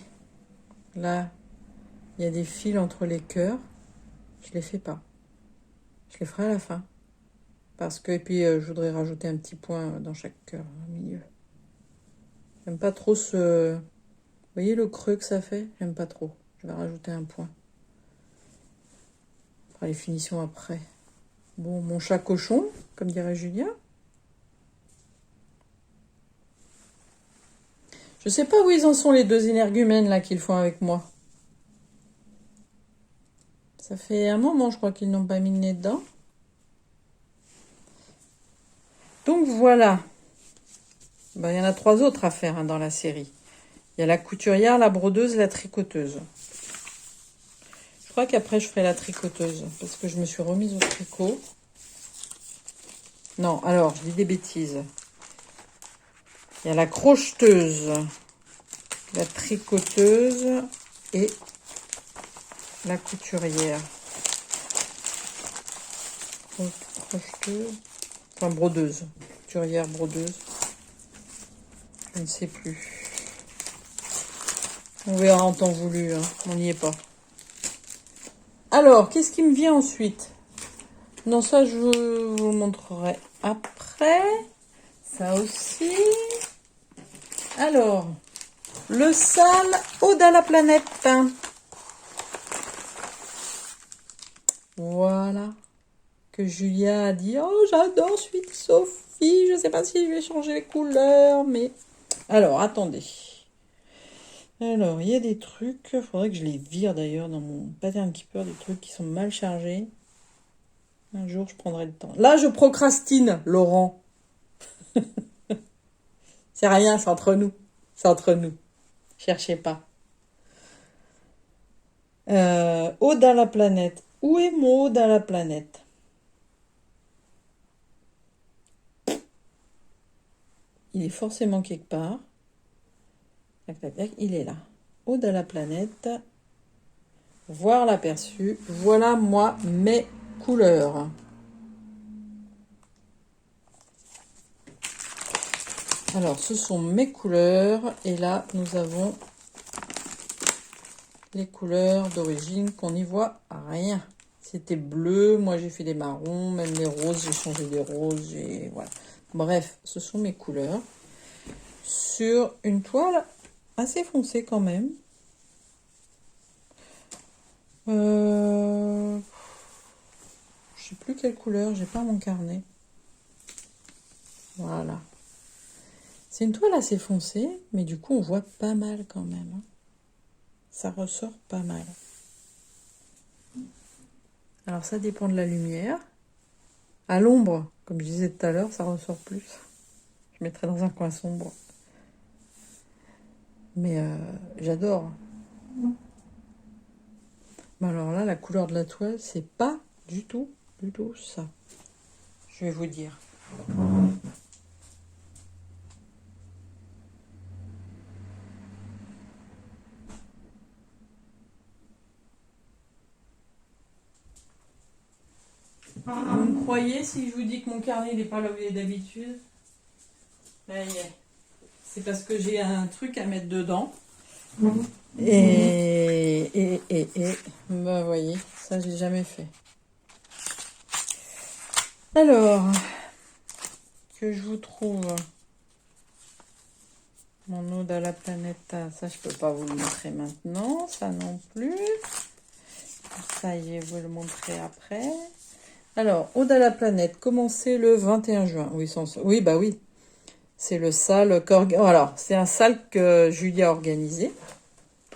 là, il y a des fils entre les cœurs. Je les fais pas. Je les ferai à la fin. Parce que, et puis, je voudrais rajouter un petit point dans chaque cœur, au milieu. J'aime pas trop ce... Vous voyez le creux que ça fait? J'aime pas trop. Je vais rajouter un point. On fera les finitions après. Bon, mon chat cochon, comme dirait Julia. Je sais pas où ils en sont, les deux énergumènes, là, qu'ils font avec moi. Ça fait un moment, je crois, qu'ils n'ont pas mis le nez dedans. Donc, voilà. Ben, il y en a 3 autres à faire hein, dans la série. Il y a la couturière, la brodeuse, la tricoteuse. Je crois qu'après, je ferai la tricoteuse, parce que je me suis remise au tricot. Non, alors, je dis des bêtises. Il y a la crocheteuse, la tricoteuse et la couturière. Crocheteuse, enfin brodeuse. Couturière, brodeuse. Je ne sais plus. On verra en temps voulu, hein. On n'y est pas. Alors, qu'est-ce qui me vient ensuite? Non, ça, je vous montrerai après. Ça aussi. Alors, le sale Ode à la planète. Voilà. Que Julia a dit, oh, j'adore Sweet Sophie. Je ne sais pas si je vais changer les couleurs, mais... Alors, attendez. Alors, il y a des trucs, il faudrait que je les vire d'ailleurs dans mon pattern keeper, des trucs qui sont mal chargés. Un jour, je prendrai le temps. Là, je procrastine, Laurent. C'est rien, c'est entre nous. C'est entre nous. Cherchez pas. Ode à la planète. Où est mon ode à la planète? Il est forcément quelque part. Tac, tac, tac, il est là. Ode à la planète. Voir l'aperçu. Voilà, moi, mes couleurs. Alors, ce sont mes couleurs. Et là, nous avons les couleurs d'origine qu'on n'y voit rien. C'était bleu. Moi, j'ai fait des marrons. Même les roses, j'ai changé des roses. Voilà. Bref, ce sont mes couleurs. Sur une toile assez foncée quand même. Je sais plus quelle couleur. J'ai pas mon carnet. Voilà. C'est une toile assez foncée, mais du coup, on voit pas mal quand même. Hein. Ça ressort pas mal. Alors, ça dépend de la lumière. À l'ombre, comme je disais tout à l'heure, ça ressort plus. Je mettrai dans un coin sombre. Mais j'adore. Mais alors là, la couleur de la toile, c'est pas du tout ça. Je vais vous dire. Vous me croyez si je vous dis que mon carnet n'est pas là où il est d'habitude? Là, il est. C'est parce que j'ai un truc à mettre dedans. Et bah, vous voyez, ça, je l'ai jamais fait. Alors, que je vous trouve mon ode à la planète. Ça, je peux pas vous le montrer maintenant. Ça non plus. Ça y est, vous le montrer après. Alors, ode à la planète, commencé le 21 juin. Oui, oui, bah oui. C'est le sal alors, c'est un sal que Julie a organisé,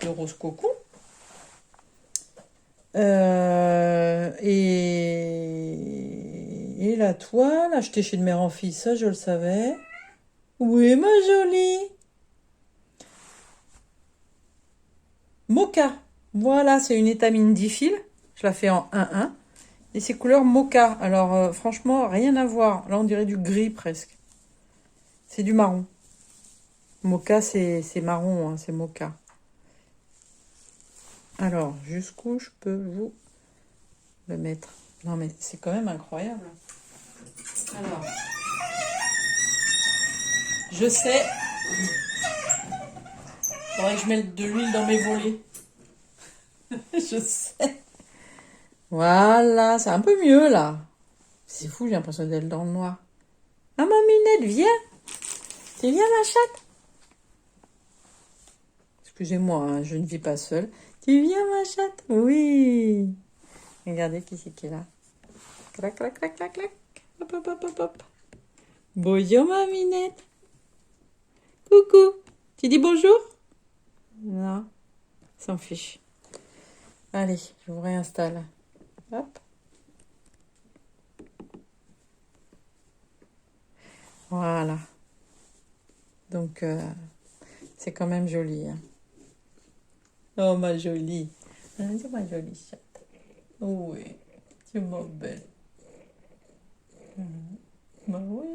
le rose coco. Et la toile, achetée chez de mère en fille, ça je le savais. Oui, ma jolie. Mocha. Voilà, c'est une étamine 10 fils. Je la fais en 1-1. Et c'est couleur mocha. Alors, franchement, rien à voir. Là, on dirait du gris presque. C'est du marron. Mocha, c'est marron, hein, c'est mocha. Alors, jusqu'où je peux vous le mettre? Non, mais c'est quand même incroyable. Alors, je sais. Faudrait que je mette de l'huile dans mes volets. Je sais. Voilà, c'est un peu mieux là. C'est fou, j'ai l'impression d'être dans le noir. Ah, ma minette, viens. Tu viens, ma chatte? Excusez-moi, hein, je ne vis pas seule. Tu viens, ma chatte? Oui. Regardez qui c'est qui est là. Clac, clac, clac, clac, clac. Hop, hop, hop, hop, hop. Bonjour, ma minette. Coucou. Tu dis bonjour? Non, s'en fiche. Allez, je vous réinstalle. Hop. Voilà. Donc, c'est quand même joli. Hein. Oh, ma jolie. C'est ma jolie chatte. Oui, c'est ma belle. Bah oui.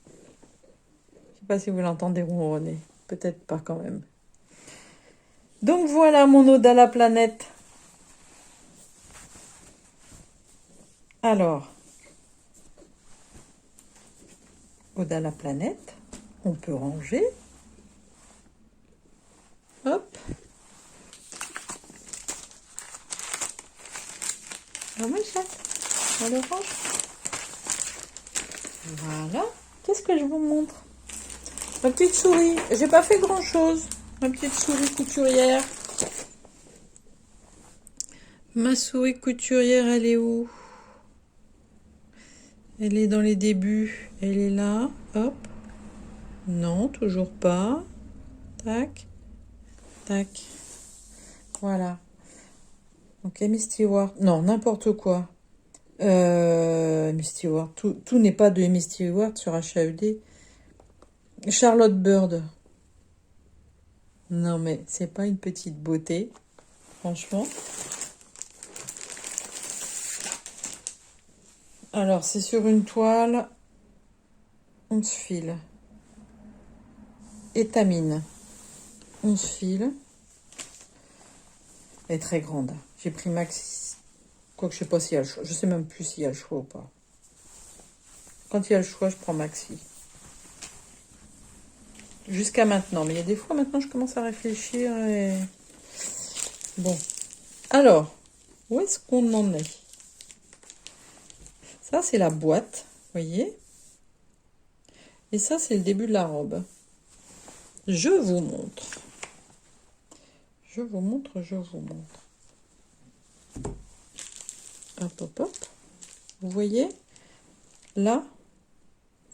Je sais pas si vous l'entendez ronronner. Peut-être pas quand même. Donc voilà mon ode à la planète. Alors, ode à la planète, on peut ranger. Hop. Ah, ma chatte, on le range. Voilà. Qu'est-ce que je vous montre? Ma petite souris. J'ai pas fait grand chose. Ma petite souris couturière. Ma souris couturière, elle est où? Elle est dans les débuts. Elle est là. Hop. Non, toujours pas. Tac. Tac. Voilà. Donc, Amy Stewart. Non, n'importe quoi. Amy Stewart. Tout n'est pas de Amy Stewart sur HAED. Charlotte Bird. Non, mais c'est pas une petite beauté. Franchement. Alors, c'est sur une toile 11 fils. Étamine. 11 fils. Elle est très grande. J'ai pris Maxi. Quoique je sais pas s'il y a le choix. Je sais même plus s'il y a le choix ou pas. Quand il y a le choix, je prends Maxi. Jusqu'à maintenant. Mais il y a des fois, maintenant, je commence à réfléchir et... Bon. Alors, où est-ce qu'on en est? Ça, c'est la boîte. Vous voyez? Et ça, c'est le début de la robe. Je vous montre. Je vous montre. Hop, hop, hop. Vous voyez? Là.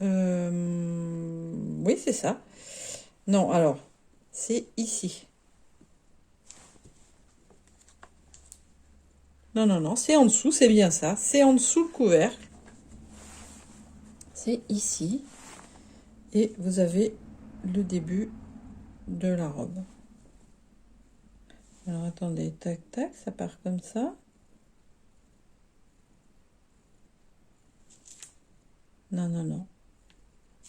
Oui, c'est ça. Non, alors, c'est ici. Non, c'est en dessous, c'est bien ça. C'est en dessous le couvercle. c'est ici. Et vous avez le début de la robe. Alors attendez, tac tac, ça part comme ça. Non, non, non.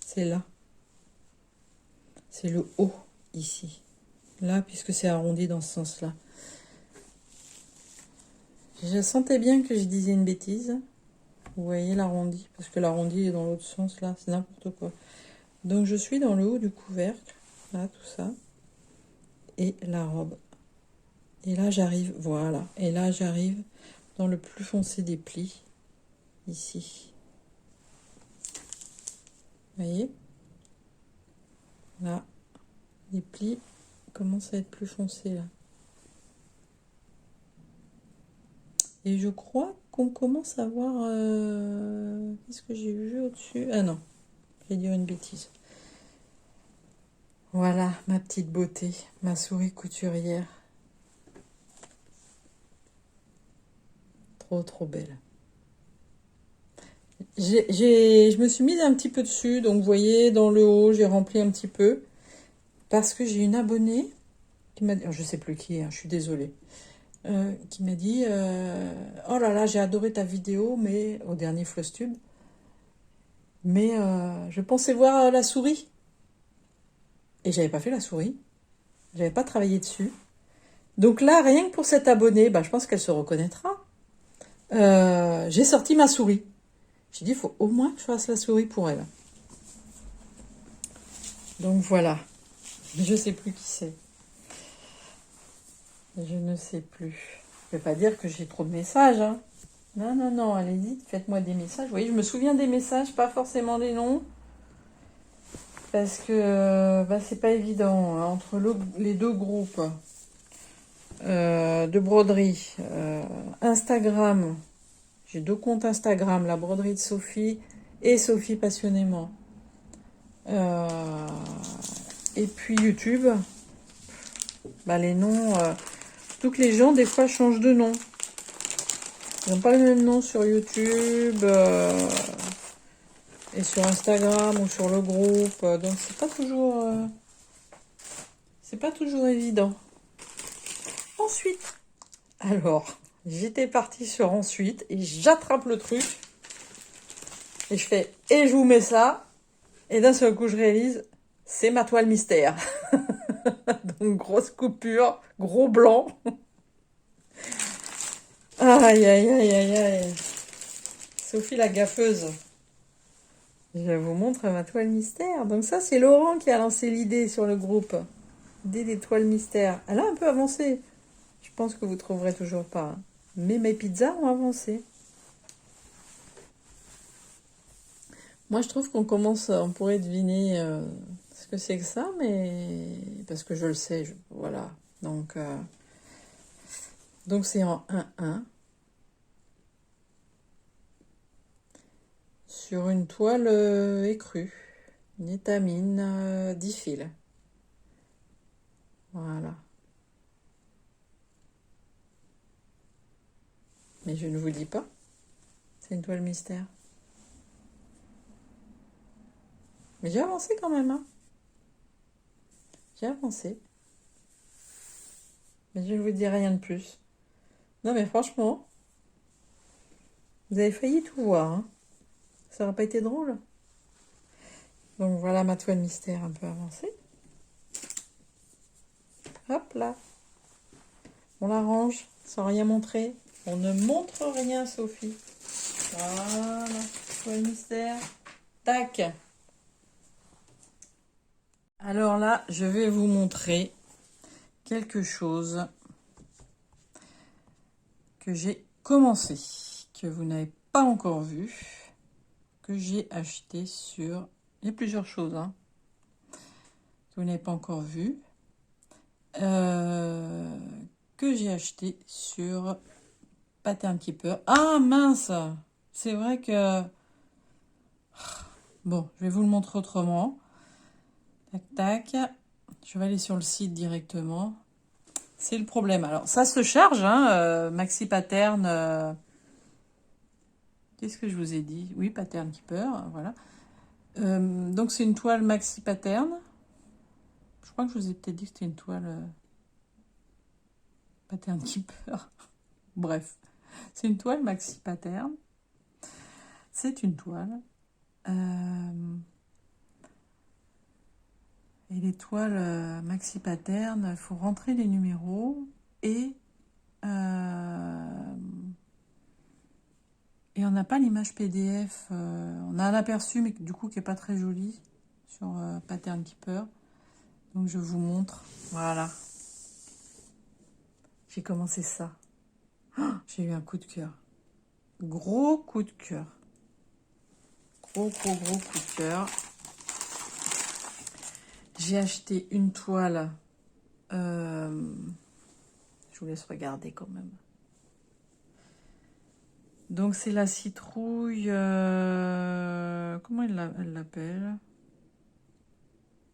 C'est là. C'est le haut, ici. Là, puisque c'est arrondi dans ce sens-là. Je sentais bien que je disais une bêtise. Vous voyez l'arrondi, parce que l'arrondi est dans l'autre sens, là. C'est n'importe quoi. Donc, je suis dans le haut du couvercle. Là, tout ça. Et la robe. Et là, j'arrive, voilà. Et là, j'arrive dans le plus foncé des plis. Ici. Vous voyez? Là, les plis commencent à être plus foncés là. Et je crois qu'on commence à voir... Qu'est-ce que j'ai vu au-dessus? Ah non, je vais dire une bêtise. Voilà, ma petite beauté, ma souris couturière. Trop, trop belle. Je me suis mise un petit peu dessus, donc vous voyez, dans le haut, j'ai rempli un petit peu. Parce que j'ai une abonnée qui m'a dit, je sais plus qui, hein, je suis désolée, qui m'a dit, oh là là, j'ai adoré ta vidéo, mais au dernier Flosstube, mais je pensais voir la souris. Et j'avais pas fait la souris, j'avais pas travaillé dessus. Donc là, rien que pour cette abonnée, bah, je pense qu'elle se reconnaîtra. J'ai sorti ma souris. J'ai dit, il faut au moins que je fasse la souris pour elle. Donc voilà. Je sais plus qui c'est. Je ne sais plus. Je ne vais pas dire que j'ai trop de messages. Hein. Non, non, non, allez-y, faites-moi des messages. Vous voyez, je me souviens des messages, pas forcément des noms. Parce que bah, c'est pas évident. Hein, entre les deux groupes de broderie, Instagram. J'ai 2 comptes Instagram, la broderie de Sophie et Sophie passionnément. Et puis YouTube, bah, les noms, surtout que les gens des fois changent de nom. Ils n'ont pas le même nom sur YouTube et sur Instagram ou sur le groupe, donc c'est pas toujours évident. Ensuite, alors j'étais partie sur ensuite et j'attrape le truc et je fais et je vous mets ça et d'un seul coup je réalise c'est ma toile mystère. Donc grosse coupure, gros blanc. Aïe aïe aïe aïe aïe. Sophie la gaffeuse. Je vous montre ma toile mystère. Donc ça c'est Laurent qui a lancé l'idée sur le groupe. L'idée des toiles mystères. Elle a un peu avancé. Je pense que vous trouverez toujours pas. Mais mes pizzas ont avancé. Moi je trouve on pourrait deviner ce que c'est que ça, mais parce que je le sais, voilà. Donc c'est en 1-1. Sur une toile écrue. Une étamine 10 fils. Voilà. Mais je ne vous dis pas. C'est une toile mystère. Mais j'ai avancé quand même, hein. J'ai avancé. Mais je ne vous dis rien de plus. Non mais franchement, vous avez failli tout voir, hein. Ça n'aurait pas été drôle. Donc voilà ma toile mystère un peu avancée. Hop là. On la range sans rien montrer. On ne montre rien, Sophie. Voilà. Toile mystère. Tac. Alors là, je vais vous montrer quelque chose que j'ai commencé, que vous n'avez pas encore vu, que j'ai acheté sur... Il y a plusieurs choses, hein, que vous n'avez pas encore vu, que j'ai acheté sur Pattern Keeper. Ah mince, c'est vrai que... Bon, je vais vous le montrer autrement. Tac, tac. Je vais aller sur le site directement. C'est le problème. Alors, ça se charge, hein, Maxi Pattern. Qu'est-ce que je vous ai dit? Oui, Pattern Keeper, voilà. Donc c'est une toile maxi pattern. Je crois que je vous ai peut-être dit que c'était une toile pattern keeper. Bref, c'est une toile maxi pattern. C'est une toile. Et les toiles maxi pattern, il faut rentrer les numéros et on n'a pas l'image PDF. On a un aperçu, mais du coup qui est pas très joli sur Pattern Keeper. Donc je vous montre. Voilà. J'ai commencé ça. Oh, j'ai eu un coup de cœur. Gros coup de cœur. Gros coup de cœur. J'ai acheté une toile. Je vous laisse regarder quand même. Donc c'est la citrouille. Comment elle l'appelle?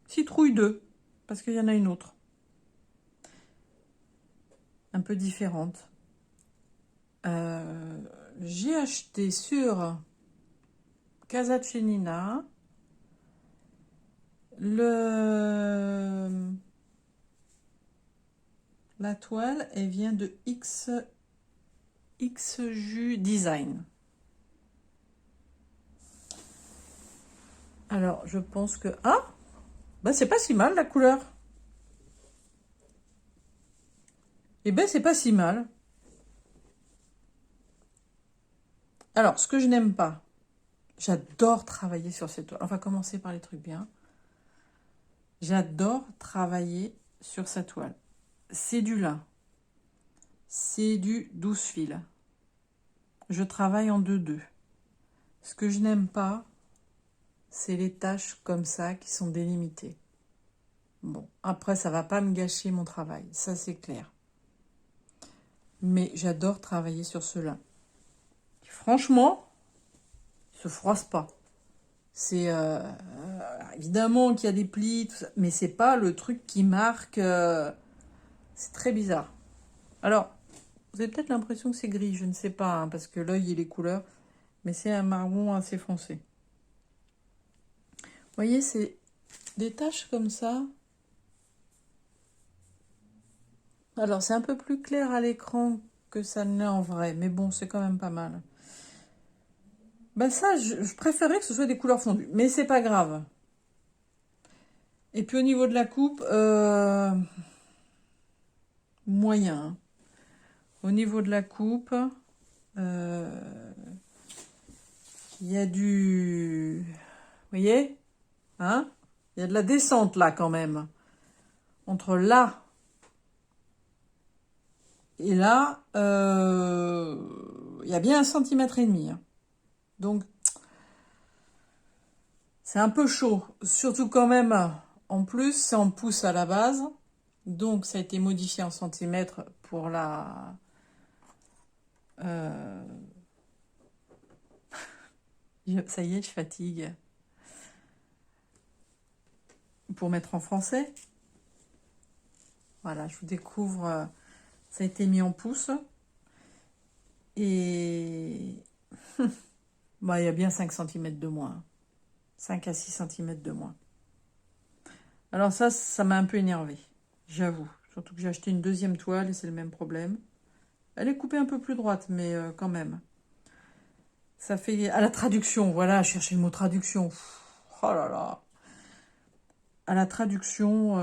Citrouille 2. Parce qu'il y en a une autre. Un peu différente. J'ai acheté sur Casa Cenina la toile, elle vient de XJU Design. Alors, je pense que... Ah, bah c'est pas si mal la couleur. Eh ben, c'est pas si mal. Alors, ce que je n'aime pas, j'adore travailler sur cette toile. On va commencer par les trucs bien. J'adore travailler sur cette toile. C'est du lin. C'est du 12 fils. Je travaille en 2-2. Ce que je n'aime pas, c'est les taches comme ça qui sont délimitées. Bon, après, ça va pas me gâcher mon travail. Ça, c'est clair. Mais j'adore travailler sur ce lin. Franchement, il se froisse pas. C'est évidemment qu'il y a des plis, tout ça, mais c'est pas le truc qui marque. C'est très bizarre. Alors, vous avez peut-être l'impression que c'est gris, je ne sais pas, hein, parce que l'œil et les couleurs, mais c'est un marron assez foncé. Vous voyez, c'est des taches comme ça. Alors, c'est un peu plus clair à l'écran que ça ne l'est en vrai, mais bon, c'est quand même pas mal. Ben ça, je préférais que ce soit des couleurs fondues, mais c'est pas grave. Et puis au niveau de la coupe, moyen. Au niveau de la coupe, il y a du... Vous voyez, hein? Il y a de la descente là quand même. Entre là et là, il y a bien 1,5 cm. Hein. Donc, c'est un peu chaud. Surtout quand même, en plus, c'est en pouces à la base. Donc, ça a été modifié en centimètres pour la... Ça y est, je fatigue. Pour mettre en français. Voilà, je vous découvre... Ça a été mis en pouces. Et... bah, il y a bien 5 cm de moins. 5 à 6 cm de moins. Alors ça m'a un peu énervé, j'avoue. Surtout que j'ai acheté une deuxième toile et c'est le même problème. Elle est coupée un peu plus droite, mais quand même. Ça fait... À la traduction, voilà, chercher le mot traduction. Oh là là. À la traduction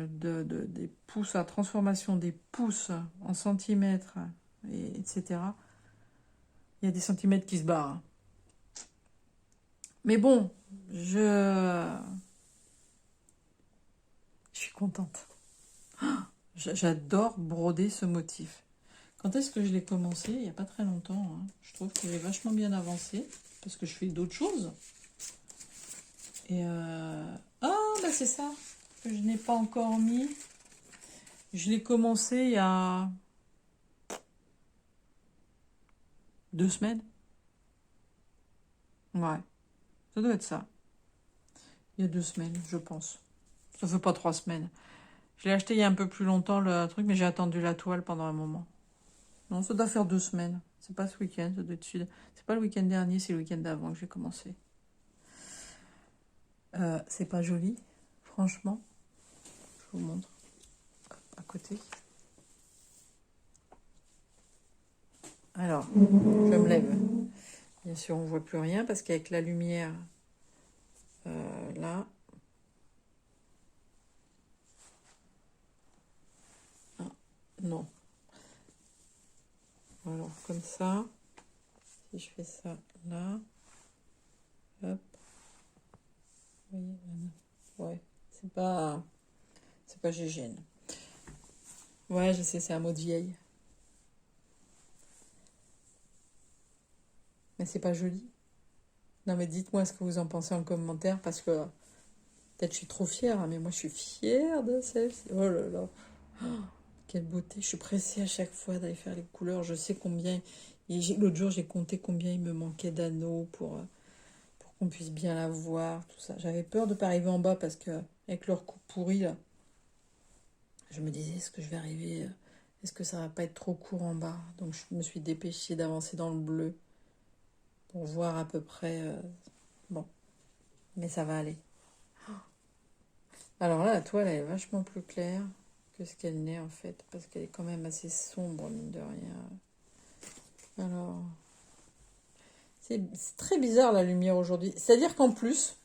des pouces, à la transformation des pouces en centimètres, etc. Il y a des centimètres qui se barrent. Mais bon, je suis contente. J'adore broder ce motif. Quand est-ce que je l'ai commencé? Il n'y a pas très longtemps. Hein. Je trouve qu'il est vachement bien avancé. Parce que je fais d'autres choses. Et ah, bah c'est ça que je n'ai pas encore mis. Je l'ai commencé il y a 2 semaines. Ouais, ça doit être ça. Il y a 2 semaines, je pense. Ça fait pas 3 semaines. Je l'ai acheté il y a un peu plus longtemps, le truc, mais j'ai attendu la toile pendant un moment. Non, ça doit faire 2 semaines. C'est pas ce week-end, ça doit être... C'est pas le week-end dernier, c'est le week-end d'avant que j'ai commencé. C'est pas joli, franchement. Je vous montre à côté. Alors, je me lève. Bien sûr, on voit plus rien parce qu'avec la lumière, là... Ah, non. Alors, comme ça, si je fais ça là, hop, vous voyez, ouais, c'est pas GGN. Ouais, je sais, c'est un mot de vieille. Mais c'est pas joli. Non, mais dites-moi ce que vous en pensez en commentaire, parce que peut-être je suis trop fière, hein, mais moi je suis fière de celle-ci. Oh là là, oh, quelle beauté. Je suis pressée à chaque fois d'aller faire les couleurs. Je sais combien... L'autre jour, j'ai compté combien il me manquait d'anneaux pour qu'on puisse bien la voir, tout ça. J'avais peur de ne pas arriver en bas parce que avec leur coupe pourrie, là, je me disais, est-ce que je vais arriver... Est-ce que ça va pas être trop court en bas? Donc je me suis dépêchée d'avancer dans le bleu pour voir à peu près... Bon, mais ça va aller. Alors là, la toile, elle est vachement plus claire que ce qu'elle n'est en fait, parce qu'elle est quand même assez sombre, mine de rien. Alors, c'est très bizarre la lumière aujourd'hui. C'est-à-dire qu'en plus,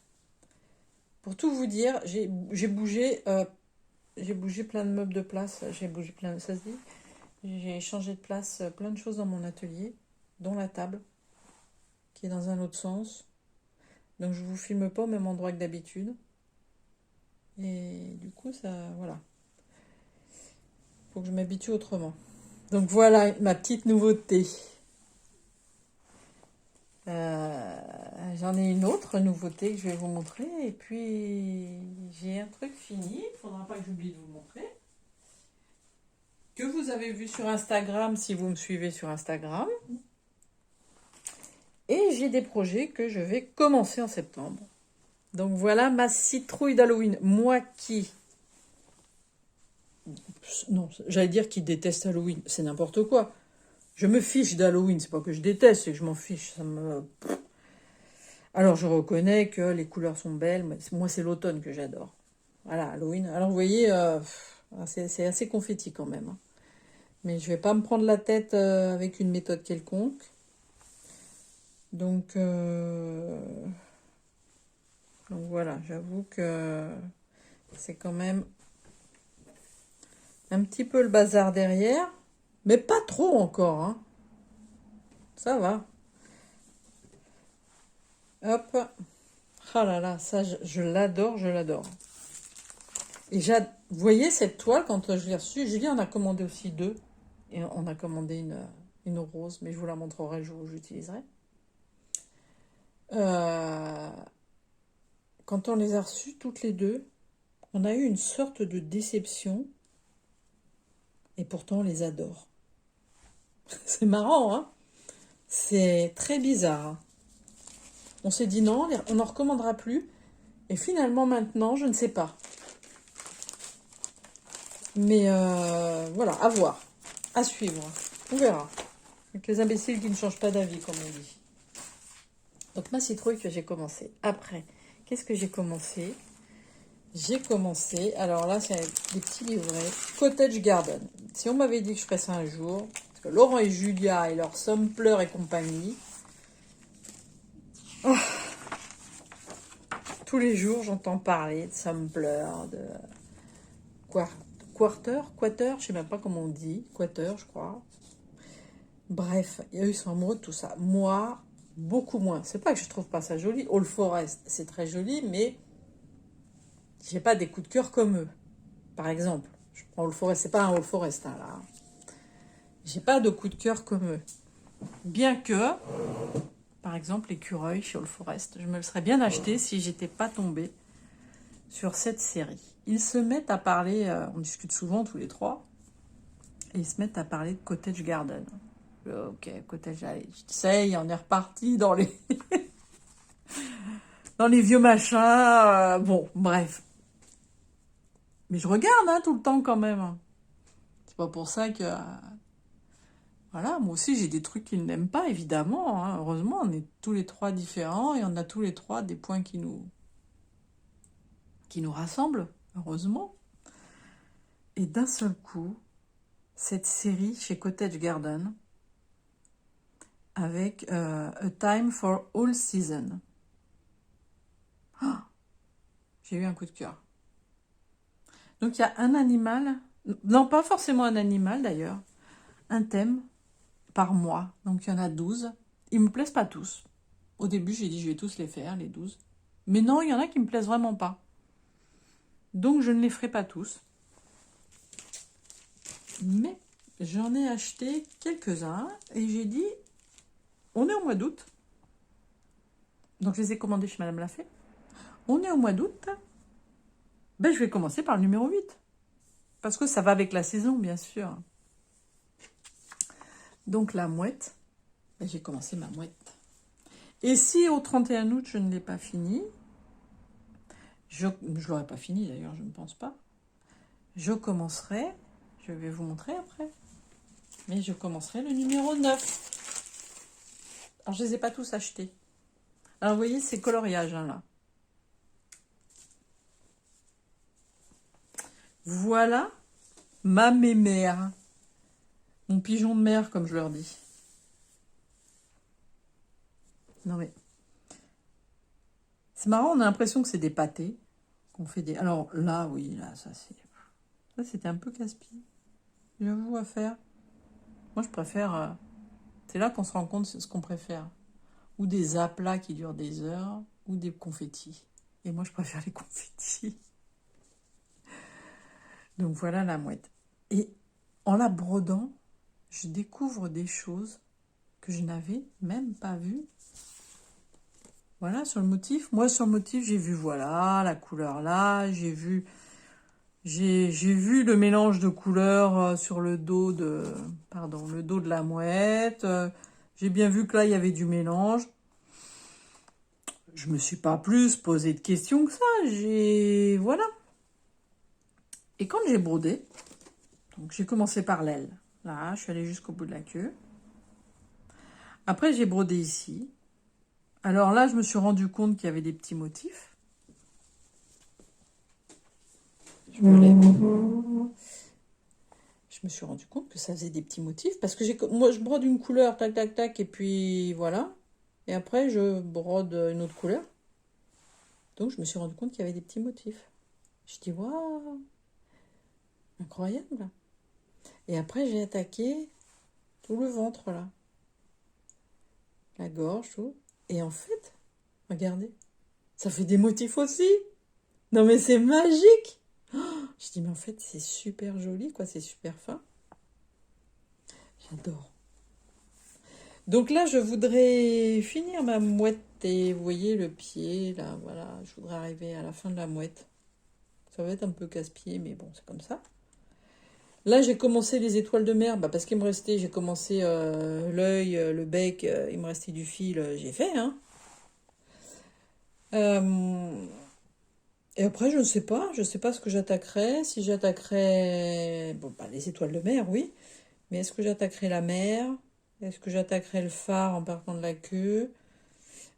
pour tout vous dire, j'ai bougé plein de meubles de place. J'ai bougé plein de... Ça se dit? J'ai changé de place plein de choses dans mon atelier, dont la table, qui est dans un autre sens. Donc je vous filme pas au même endroit que d'habitude. Et du coup, ça... Voilà. Faut que je m'habitue autrement. Donc voilà ma petite nouveauté. J'en ai une autre nouveauté que je vais vous montrer. Et puis, j'ai un truc fini. Il ne faudra pas que j'oublie de vous montrer. Que vous avez vu sur Instagram si vous me suivez sur Instagram. Et j'ai des projets que je vais commencer en septembre. Donc voilà ma citrouille d'Halloween. Moi qui... Non, j'allais dire qui déteste Halloween. C'est n'importe quoi. Je me fiche d'Halloween. C'est pas que je déteste, c'est que je m'en fiche. Ça me... Alors, je reconnais que les couleurs sont belles, mais moi, c'est l'automne que j'adore. Voilà, Halloween. Alors, vous voyez, c'est assez confetti quand même. Hein. Mais je vais pas me prendre la tête avec une méthode quelconque. Donc voilà, j'avoue que c'est quand même un petit peu le bazar derrière. Mais pas trop encore. Hein. Ça va. Hop. Ah là là, ça, je l'adore, je l'adore. Et vous voyez cette toile, quand je l'ai reçue, Julie en a commandé aussi deux. Et on a commandé une rose, mais je vous la montrerai le jour où j'utiliserai. Quand on les a reçues toutes les deux, on a eu une sorte de déception. Et pourtant, on les adore. C'est marrant, hein? C'est très bizarre. Hein. On s'est dit non, on n'en recommandera plus. Et finalement, maintenant, je ne sais pas. Mais voilà, à voir, à suivre. On verra. Avec les imbéciles qui ne changent pas d'avis, comme on dit. Donc, ma citrouille que j'ai commencé. Après, qu'est-ce que j'ai commencé? J'ai commencé, alors là, c'est des petits livrets. Cottage Garden. Si on m'avait dit que je ferais ça un jour, parce que Laurent et Julia et leur sampler et compagnie, oh, tous les jours, j'entends parler de sampler, de quarter, je sais même pas comment on dit, quarter, je crois. Bref, ils sont amoureux de tout ça. Moi, beaucoup moins. C'est pas que je trouve pas ça joli. All Forest, c'est très joli, mais j'ai pas des coups de cœur comme eux. Par exemple, je prends All Forest, c'est pas un All Forest, hein, là. J'ai pas de coup de cœur comme eux. Bien que, par exemple, l'écureuil chez All Forest, je me le serais bien acheté si j'étais pas tombée sur cette série. Ils se mettent à parler, on discute souvent tous les trois, et ils se mettent à parler de Cottage Garden. Ok, Cottage, allez, ça y est, on est reparti dans les dans les vieux machins. Bon, bref. Mais je regarde hein, tout le temps quand même. C'est pas pour ça que... Voilà, moi aussi j'ai des trucs qu'ils n'aiment pas, évidemment. Hein. Heureusement, on est tous les trois différents et on a tous les trois des points qui nous qui nous rassemble, heureusement. Et d'un seul coup, cette série chez Cottage Garden, avec A Time for All Season. Oh, j'ai eu un coup de cœur. Donc il y a un animal, non pas forcément un animal d'ailleurs, un thème par mois. Donc il y en a 12. Ils me plaisent pas tous. Au début j'ai dit je vais tous les faire, les 12. Mais non, il y en a qui me plaisent vraiment pas. Donc je ne les ferai pas tous. Mais j'en ai acheté quelques-uns et j'ai dit, on est au mois d'août. Donc je les ai commandés chez Madame Lafay. On est au mois d'août. Ben, je vais commencer par le numéro 8. Parce que ça va avec la saison, bien sûr. Donc la mouette, ben, j'ai commencé ma mouette. Et si au 31 août, je ne l'ai pas fini, je ne l'aurai pas fini d'ailleurs, je ne pense pas, je commencerai, je vais vous montrer après, mais je commencerai le numéro 9. Alors je ne les ai pas tous achetés. Alors vous voyez ces coloriages hein, là. Voilà ma mémère. Mon pigeon de mer, comme je leur dis. Non mais... C'est marrant, on a l'impression que c'est des pâtés. Qu'on fait des... Alors là, oui, là, ça c'est... Ça c'était un peu casse-pied. J'avoue à faire. Moi je préfère... C'est là qu'on se rend compte ce qu'on préfère. Ou des aplats qui durent des heures, ou des confettis. Et moi je préfère les confettis. Donc voilà la mouette. Et en la brodant, je découvre des choses que je n'avais même pas vues. Voilà, sur le motif. Moi, sur le motif, j'ai vu, voilà, la couleur là. J'ai vu le mélange de couleurs sur le dos de... Pardon, le dos de la mouette. J'ai bien vu que là, il y avait du mélange. Je me suis pas plus posé de questions que ça. Voilà. Et quand j'ai brodé, donc j'ai commencé par l'aile. Là, je suis allée jusqu'au bout de la queue. Après, j'ai brodé ici. Alors là, je me suis rendu compte qu'il y avait des petits motifs. Je me lève. Je me suis rendu compte que ça faisait des petits motifs. Parce que moi, je brode une couleur, tac, tac, tac, et puis voilà. Et après, je brode une autre couleur. Donc, je me suis rendu compte qu'il y avait des petits motifs. Je dis, waouh, incroyable. Et après, j'ai attaqué tout le ventre, là. La gorge, tout. Et en fait, regardez, ça fait des motifs aussi. Non, mais c'est magique. Je dis, mais en fait, c'est super joli, quoi. C'est super fin. J'adore. Donc là, je voudrais finir ma mouette. Et vous voyez le pied, là, voilà. Je voudrais arriver à la fin de la mouette. Ça va être un peu casse-pied, mais bon, c'est comme ça. Là, j'ai commencé les étoiles de mer, parce qu'il me restait, j'ai commencé l'œil, le bec, il me restait du fil, j'ai fait, hein. Et après, je ne sais pas ce que j'attaquerai. Si j'attaquerai, bon, les étoiles de mer, oui, mais est-ce que j'attaquerai la mer? Est-ce que j'attaquerai le phare en partant de la queue?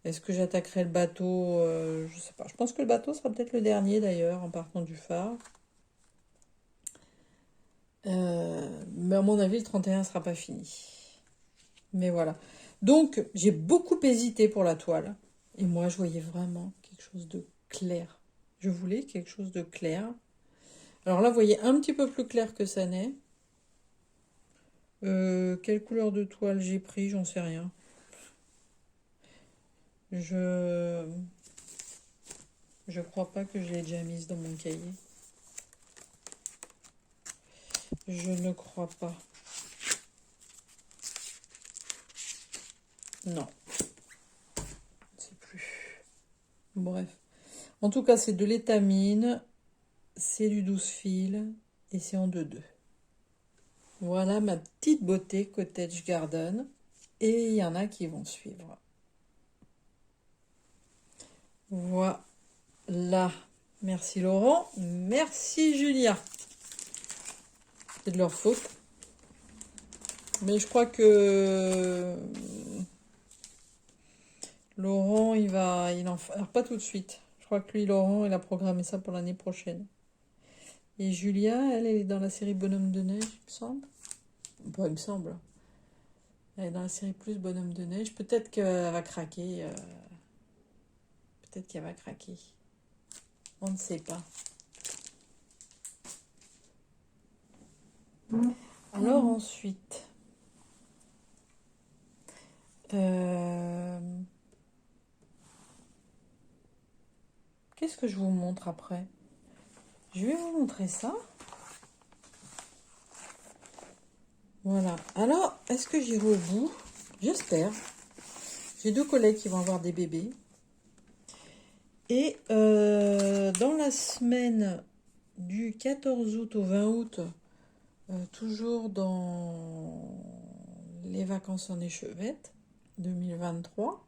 Est-ce que j'attaquerai le bateau? Je sais pas. Je pense que le bateau sera peut-être le dernier d'ailleurs en partant du phare. Mais à mon avis, le 31 ne sera pas fini. Mais voilà. Donc, j'ai beaucoup hésité pour la toile. Et moi, je voyais vraiment quelque chose de clair. Je voulais quelque chose de clair. Alors là, vous voyez un petit peu plus clair que ça n'est. Quelle couleur de toile j'ai pris, j'en sais rien. Je crois pas que je l'ai déjà mise dans mon cahier. Je ne crois pas. Non. Je ne sais plus. Bref. En tout cas, c'est de l'étamine, c'est du 12 fils et c'est en 2-2. Voilà ma petite beauté Cottage Garden. Et il y en a qui vont suivre. Voilà. Merci Laurent. Merci Julia. C'est de leur faute. Mais je crois que Laurent, il en... Alors pas tout de suite. Je crois que lui, Laurent, il a programmé ça pour l'année prochaine. Et Julia, elle est dans la série Bonhomme de Neige, il me semble. Bon, il me semble. Elle est dans la série plus Bonhomme de Neige. Peut-être qu'elle va craquer. Peut-être qu'elle va craquer. On ne sait pas. Alors ensuite... Qu'est-ce que je vous montre après? Je vais vous montrer ça. Voilà. Alors, est-ce que j'irai au bout? J'espère. J'ai 2 collègues qui vont avoir des bébés. Et dans la semaine du 14 août au 20 août, toujours dans les vacances en échevette 2023,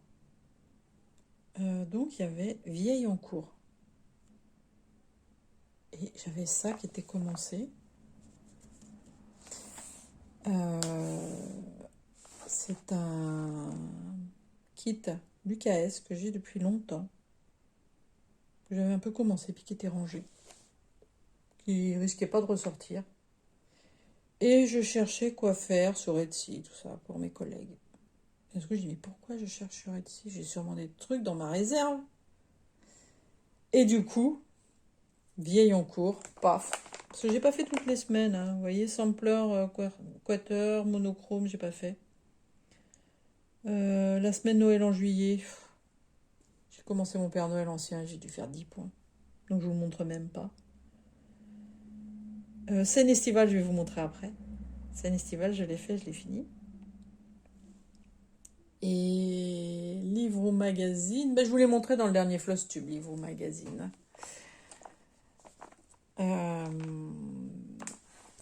donc il y avait Vieille en cours. Et j'avais ça qui était commencé. C'est un kit l'UKS que j'ai depuis longtemps. Que j'avais un peu commencé puis qui était rangé. Qui risquait pas de ressortir. Et je cherchais quoi faire sur Etsy, tout ça, pour mes collègues. Parce que je dis, mais pourquoi je cherche sur Etsy? J'ai sûrement des trucs dans ma réserve. Et du coup, Vieille en cours, paf. Parce que j'ai pas fait toutes les semaines, hein. Vous voyez, sampler, quater, monochrome, j'ai pas fait. La semaine Noël en juillet, j'ai commencé mon Père Noël ancien, j'ai dû faire 10 points. Donc je vous montre même pas. Scène estivale, je vais vous montrer après. Scène estivale, je l'ai fait, je l'ai fini. Et livre ou magazine, ben, je vous l'ai montré dans le dernier Floss Tube, livre ou magazine.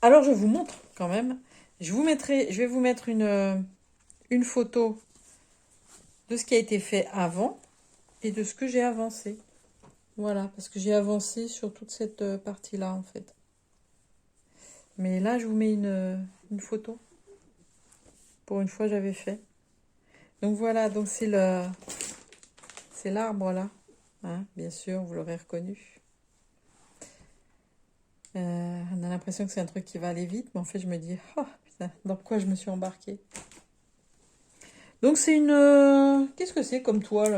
Alors je vous montre quand même. Je vais vous mettre une photo de ce qui a été fait avant et de ce que j'ai avancé. Voilà, parce que j'ai avancé sur toute cette partie-là en fait. Mais là, je vous mets une photo. Pour une fois, j'avais fait. Donc voilà, donc c'est l'arbre là. Hein, bien sûr, vous l'aurez reconnu. On a l'impression que c'est un truc qui va aller vite, mais en fait, je me dis, oh, putain, dans quoi je me suis embarquée. Donc c'est qu'est-ce que c'est comme toile?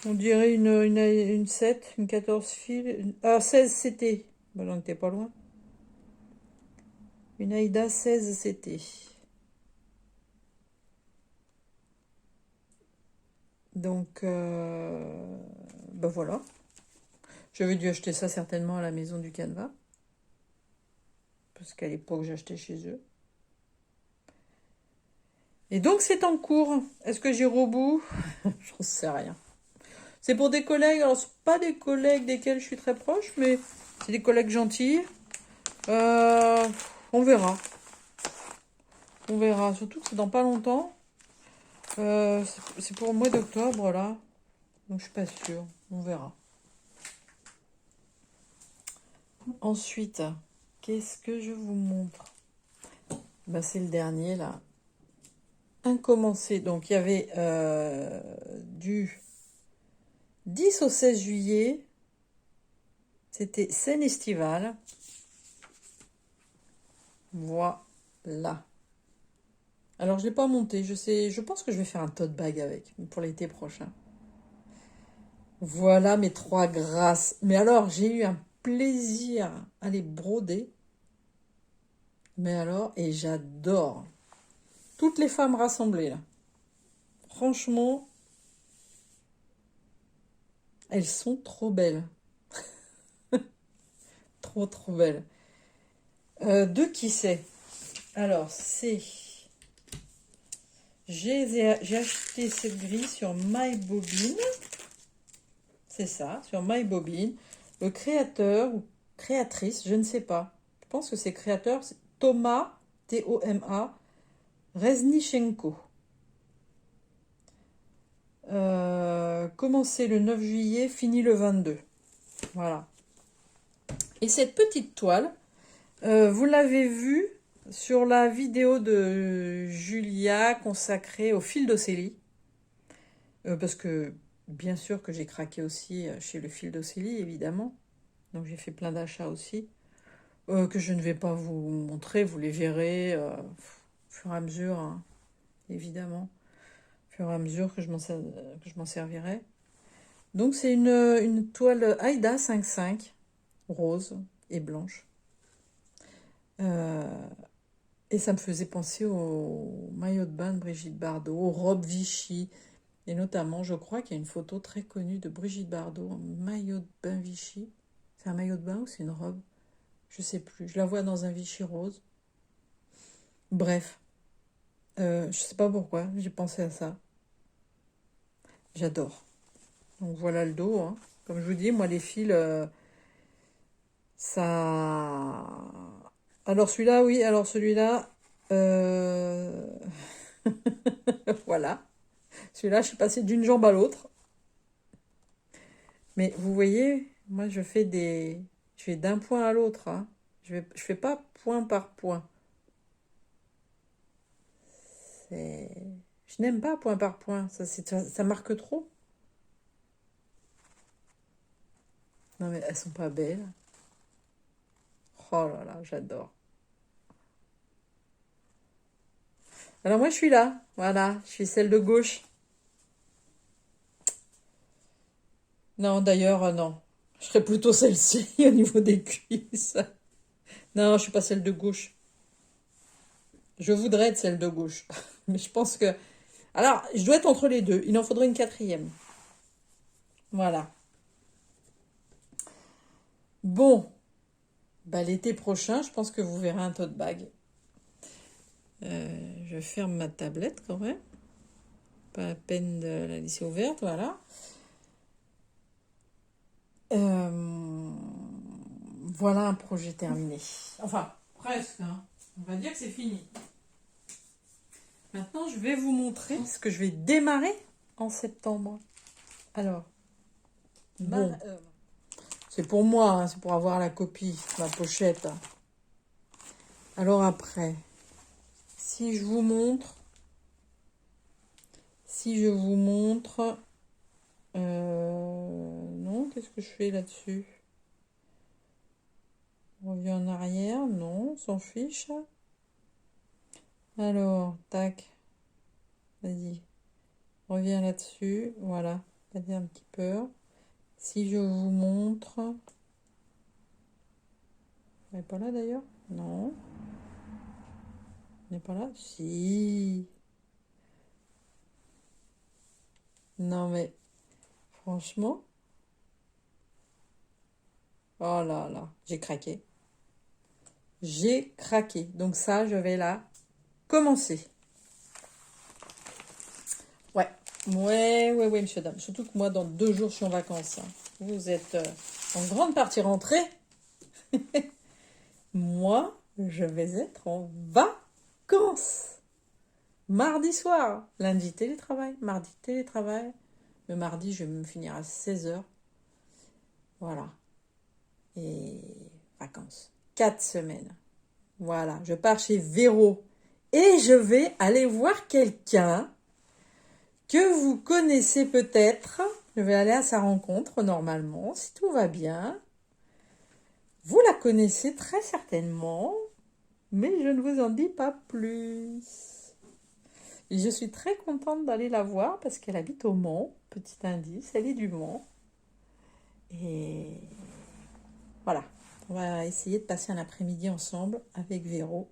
On dirait une 7, une 14 fils. Ah, 16 CT. Bon, j'en étais pas loin. Une Aïda 16 CT. Donc, ben voilà. J'avais dû acheter ça certainement à la maison du Canevas. Parce qu'à l'époque, j'achetais chez eux. Et donc, c'est en cours. Est-ce que j'irai au bout? J'en sais rien. C'est pour des collègues. Alors, c'est pas des collègues desquels je suis très proche, mais c'est des collègues gentils. On verra. On verra. Surtout que c'est dans pas longtemps. C'est pour le mois d'octobre, là. Donc, je suis pas sûre. On verra. Ensuite, qu'est-ce que je vous montre? Ben, c'est le dernier, là. Incommencé. Donc, il y avait du 10 au 16 juillet. C'était scène estivale. Voilà. Alors, je ne l'ai pas monté. Je pense que je vais faire un tote bag avec pour l'été prochain. Voilà mes 3 grâces. Mais alors, j'ai eu un plaisir à les broder. Mais alors, et j'adore. Toutes les femmes rassemblées, là. Franchement, elles sont trop belles. Trop, trop belles. De qui c'est? Alors, c'est... J'ai acheté cette grille sur MyBobine. C'est ça, sur MyBobine. Le créateur ou créatrice, je ne sais pas. Je pense que c'est créateur, c'est Thomas, T-O-M-A, Reznichenko. Commencé le 9 juillet, fini le 22. Voilà. Et cette petite toile, vous l'avez vue sur la vidéo de Julia consacrée au fil d'Océlie. Parce que bien sûr que j'ai craqué aussi chez le fil d'Océlie, évidemment. Donc j'ai fait plein d'achats aussi, que je ne vais pas vous montrer, vous les verrez au fur et à mesure, hein, évidemment, au fur et à mesure que je m'en servirai. Donc c'est une toile Aïda 5,5, rose et blanche. Et ça me faisait penser au maillot de bain de Brigitte Bardot, aux robes Vichy. Et notamment, je crois qu'il y a une photo très connue de Brigitte Bardot en maillot de bain Vichy. C'est un maillot de bain ou c'est une robe? Je sais plus. Je la vois dans un Vichy rose. Bref, je sais pas pourquoi, j'ai pensé à ça. J'adore. Donc voilà le dos, hein. Comme je vous dis, moi les fils, ça... Alors celui-là, oui, alors celui-là... voilà. Celui-là, je suis passée d'une jambe à l'autre. Mais vous voyez, moi je fais d'un point à l'autre, hein. Je fais pas point par point. Je n'aime pas point par point. Ça marque trop. Non mais elles sont pas belles. Oh là là, j'adore. Alors moi je suis là. Voilà, je suis celle de gauche. Non, d'ailleurs, non. Je serais plutôt celle-ci au niveau des cuisses. Non, je suis pas celle de gauche. Je voudrais être celle de gauche. Mais je pense que... Alors, je dois être entre les deux. Il en faudrait une quatrième. Voilà. Bon. Bah, l'été prochain, je pense que vous verrez un tote bag. Je ferme ma tablette quand même. Pas la peine de la laisser ouverte, voilà. Voilà un projet terminé. Enfin, presque, hein. On va dire que c'est fini. Maintenant, je vais vous montrer ce que je vais démarrer en septembre. Alors, bon, c'est pour moi, hein, c'est pour avoir la copie, la pochette. Alors après, si je vous montre, non, qu'est-ce que je fais là-dessus? On revient en arrière, non, on s'en fiche. Alors, tac, vas-y, reviens là-dessus, voilà, vas-y un petit peu. Si je vous montre, elle n'est pas là d'ailleurs? Non, elle n'est pas là? Si. Non mais, franchement, oh là là, j'ai craqué. J'ai craqué. Donc ça, je vais là commencer. Ouais, ouais, monsieur, dame. Surtout que moi, dans 2 jours, je suis en vacances, hein. Vous êtes en grande partie rentrés. Moi, je vais être en vacances. Mardi soir. Lundi, télétravail. Mardi, télétravail. Le mardi, je vais me finir à 16h. Voilà. Et vacances. 4 semaines. Voilà. Je pars chez Véro. Et je vais aller voir quelqu'un que vous connaissez peut-être. Je vais aller à sa rencontre normalement, si tout va bien. Vous la connaissez très certainement, mais je ne vous en dis pas plus. Et je suis très contente d'aller la voir parce qu'elle habite au Mans. Petit indice, elle est du Mans. Et voilà, on va essayer de passer un après-midi ensemble avec Véro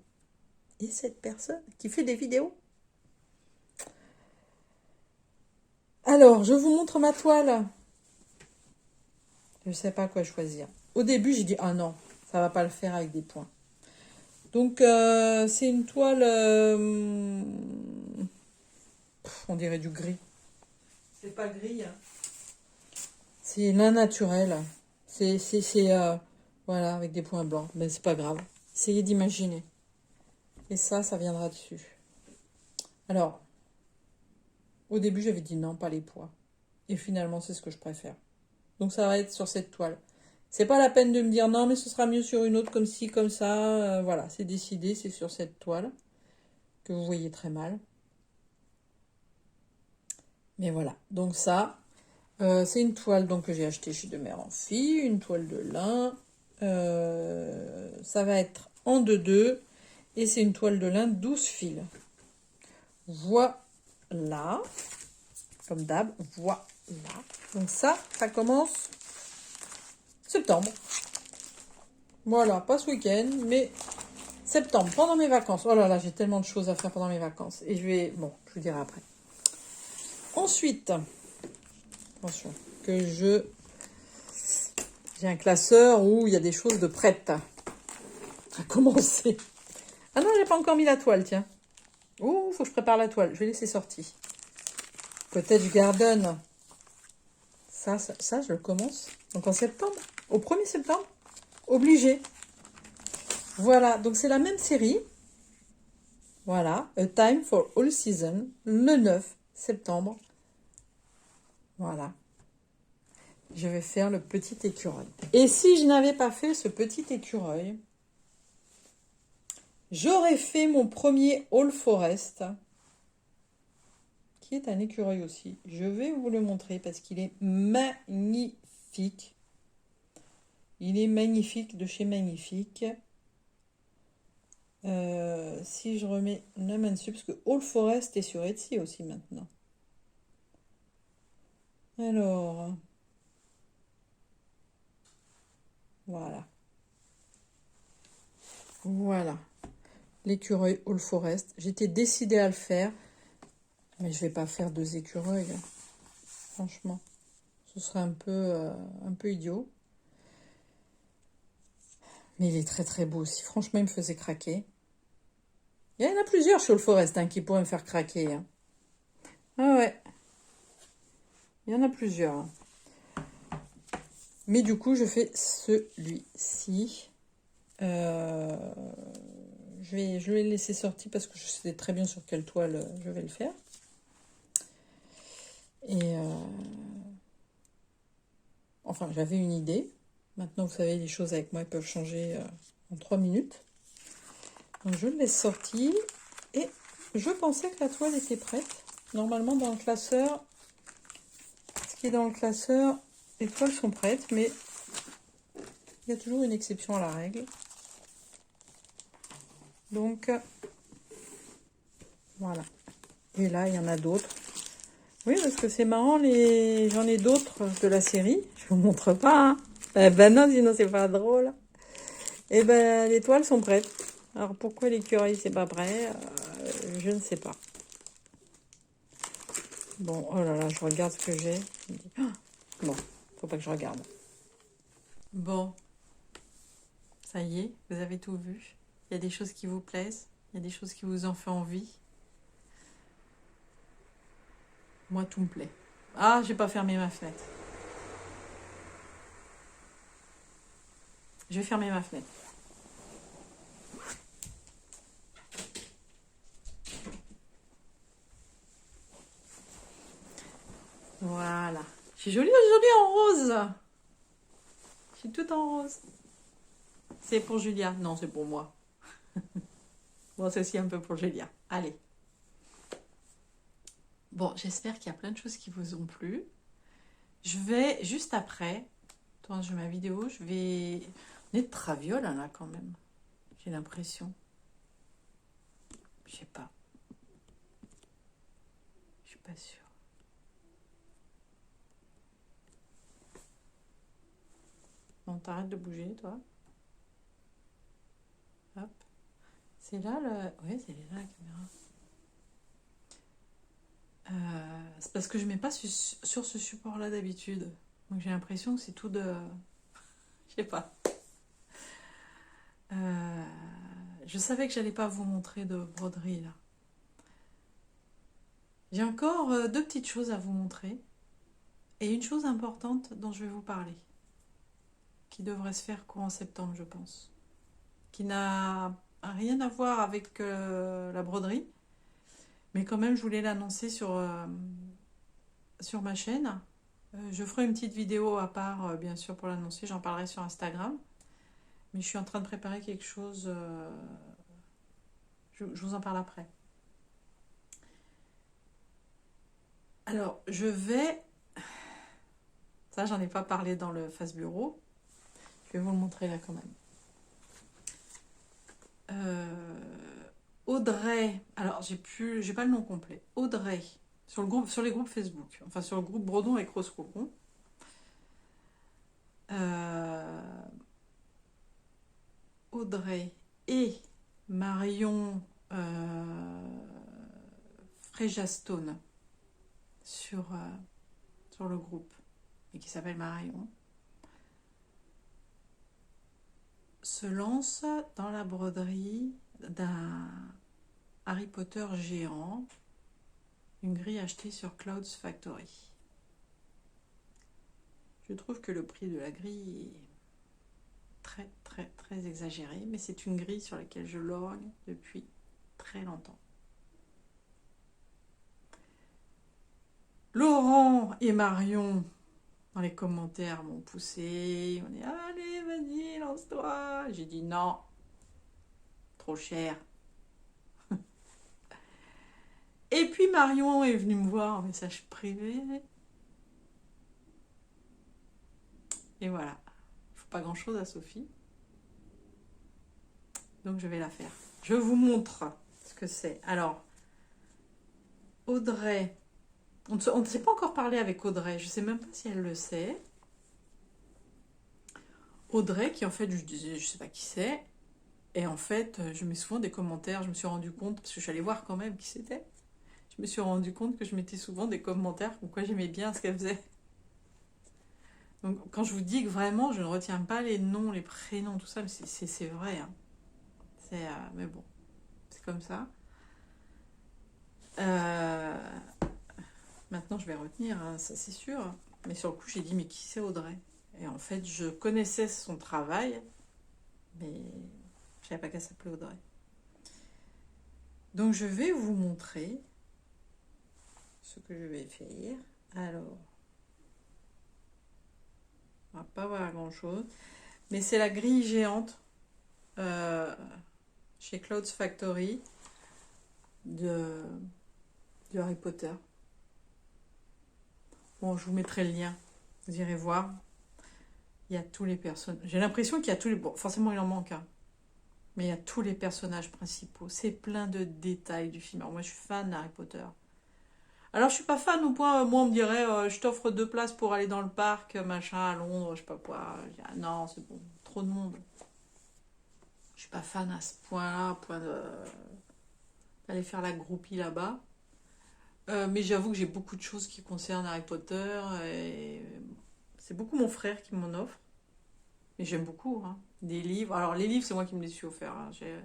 et cette personne qui fait des vidéos. Alors, je vous montre ma toile. Je ne sais pas quoi choisir. Au début, j'ai dit, ah non, ça va pas le faire avec des points. Donc, c'est une toile, on dirait du gris. C'est pas gris, hein. C'est lin naturel. C'est voilà, avec des points blancs. Mais c'est pas grave. Essayez d'imaginer. Et ça viendra dessus. Alors, au début, j'avais dit non, pas les pois. Et finalement, c'est ce que je préfère. Donc, ça va être sur cette toile. C'est pas la peine de me dire non, mais ce sera mieux sur une autre comme ci, comme ça. Voilà, c'est décidé, c'est sur cette toile que vous voyez très mal. Mais voilà, donc ça. C'est une toile donc, que j'ai achetée chez De Mère en Fille, une toile de lin. Ça va être en 2-2 et c'est une toile de lin 12 fils. Voilà, comme d'hab, voilà. Donc ça commence septembre. Voilà, pas ce week-end, mais septembre, pendant mes vacances. Oh là là, j'ai tellement de choses à faire pendant mes vacances. Et je vous dirai après. Ensuite, attention, j'ai un classeur où il y a des choses de prêtes à commencer. Ah non, j'ai pas encore mis la toile, tiens. Oh, faut que je prépare la toile. Je vais laisser sortir. Cottage Garden. Ça, je le commence. Donc en septembre. Au 1er septembre. Obligé. Voilà. Donc c'est la même série. Voilà. A Time for All Season. Le 9 septembre. Voilà. Je vais faire le petit écureuil. Et si je n'avais pas fait ce petit écureuil, j'aurais fait mon premier All Forest, qui est un écureuil aussi. Je vais vous le montrer parce qu'il est magnifique. Il est magnifique de chez Magnifique. Si je remets la main dessus, parce que All Forest est sur Etsy aussi maintenant. Alors, voilà. Voilà. L'écureuil All Forest. J'étais décidée à le faire, mais je vais pas faire 2 écureuils. Franchement, ce serait un peu idiot. Mais il est très très beau aussi. Franchement, il me faisait craquer. Il y en a plusieurs chez All Forest qui pourraient me faire craquer. Hein. Ah ouais. Il y en a plusieurs. Mais du coup, je fais celui-ci. Je vais le laisser sortir parce que je sais très bien sur quelle toile je vais le faire. Et enfin, j'avais une idée. Maintenant, vous savez, les choses avec moi elles peuvent changer en 3 minutes. Donc, je le laisse sortir. Et je pensais que la toile était prête. Normalement, dans le classeur, ce qui est dans le classeur, les toiles sont prêtes, mais il y a toujours une exception à la règle. Donc, voilà. Et là, il y en a d'autres. Oui, parce que c'est marrant, j'en ai d'autres de la série. Je vous montre pas, hein. Ben non, sinon c'est pas drôle. Et ben, les toiles sont prêtes. Alors, pourquoi l'écureuil, c'est pas prêt je ne sais pas. Bon, oh là là, je regarde ce que j'ai. Bon, faut pas que je regarde. Bon, ça y est, vous avez tout vu. Il y a des choses qui vous plaisent. Il y a des choses qui vous en font envie. Moi, tout me plaît. Ah, j'ai pas fermé ma fenêtre. Je vais fermer ma fenêtre. Voilà. Je suis jolie aujourd'hui en rose. Je suis toute en rose. C'est pour Julia. Non, c'est pour moi. Bon, c'est aussi un peu pour Julia. Allez. Bon, j'espère qu'il y a plein de choses qui vous ont plu. Je vais, juste après, tournage de ma vidéo, je vais... On est de traviole, là, quand même. J'ai l'impression. Je sais pas. Je suis pas sûre. Bon, t'arrêtes de bouger, toi. Hop. C'est là, le... Ouais, c'est là, la caméra. C'est parce que je mets pas sur ce support-là d'habitude. Donc j'ai l'impression que c'est tout de... Je sais pas. Je savais que j'allais pas vous montrer de broderie, là. J'ai encore 2 petites choses à vous montrer. Et une chose importante dont je vais vous parler. Qui devrait se faire courant septembre, je pense. Qui n'a rien à voir avec la broderie. Mais quand même, je voulais l'annoncer sur ma chaîne. Je ferai une petite vidéo à part, bien sûr, pour l'annoncer. J'en parlerai sur Instagram. Mais je suis en train de préparer quelque chose. Je vous en parle après. Alors, je vais Ça, j'en ai pas parlé dans le face bureau. Je vais vous le montrer là quand même. Audrey, alors j'ai pas le nom complet. Audrey, sur les groupes Facebook, enfin sur le groupe Bredon avec Rose Cocon. Audrey et Marion Frejastone sur le groupe, et qui s'appelle Marion, se lance dans la broderie d'un Harry Potter géant, une grille achetée sur Clouds Factory. Je trouve que le prix de la grille est très très très exagéré, mais c'est une grille sur laquelle je lorgne depuis très longtemps. Laurent et Marion dans les commentaires m'ont poussé, on dit allez vas-y lance-toi. J'ai dit non, trop cher. Et puis Marion est venue me voir en message privé. Et voilà, il ne faut pas grand-chose à Sophie. Donc je vais la faire. Je vous montre ce que c'est. Alors, Audrey, on ne s'est pas encore parlé avec Audrey, je ne sais même pas si elle le sait. Audrey, qui en fait, je disais, je ne sais pas qui c'est. Et en fait, je mets souvent des commentaires, je me suis rendu compte, parce que je suis allée voir quand même qui c'était. Je me suis rendu compte que je mettais souvent des commentaires comme quoi j'aimais bien ce qu'elle faisait. Donc quand je vous dis que vraiment, je ne retiens pas les noms, les prénoms, tout ça, mais c'est vrai. Hein. Mais bon, c'est comme ça. Maintenant, je vais retenir, hein, ça c'est sûr. Mais sur le coup, j'ai dit, mais qui c'est Audrey? Et en fait, je connaissais son travail, mais je ne savais pas qu'elle s'appelait Audrey. Donc, je vais vous montrer ce que je vais faire. Alors, on va pas voir grand-chose. Mais c'est la grille géante chez Clouds Factory de Harry Potter. Bon, je vous mettrai le lien. Vous irez voir. Il y a tous les personnages. J'ai l'impression qu'il y a tous les... Bon, forcément, il en manque un. Mais il y a tous les personnages principaux. C'est plein de détails du film. Alors, moi, je suis fan d'Harry Potter. Alors, je suis pas fan au point... moi, on me dirait, je t'offre 2 places pour aller dans le parc, machin, à Londres, je sais pas quoi. Je dis, ah, non, c'est bon. Trop de monde. Je suis pas fan à ce point-là, d'aller faire la groupie là-bas. Mais j'avoue que j'ai beaucoup de choses qui concernent Harry Potter. Et c'est beaucoup mon frère qui m'en offre. Mais j'aime beaucoup. Hein. Des livres. Alors, les livres, c'est moi qui me les suis offerts. Hein. J'ai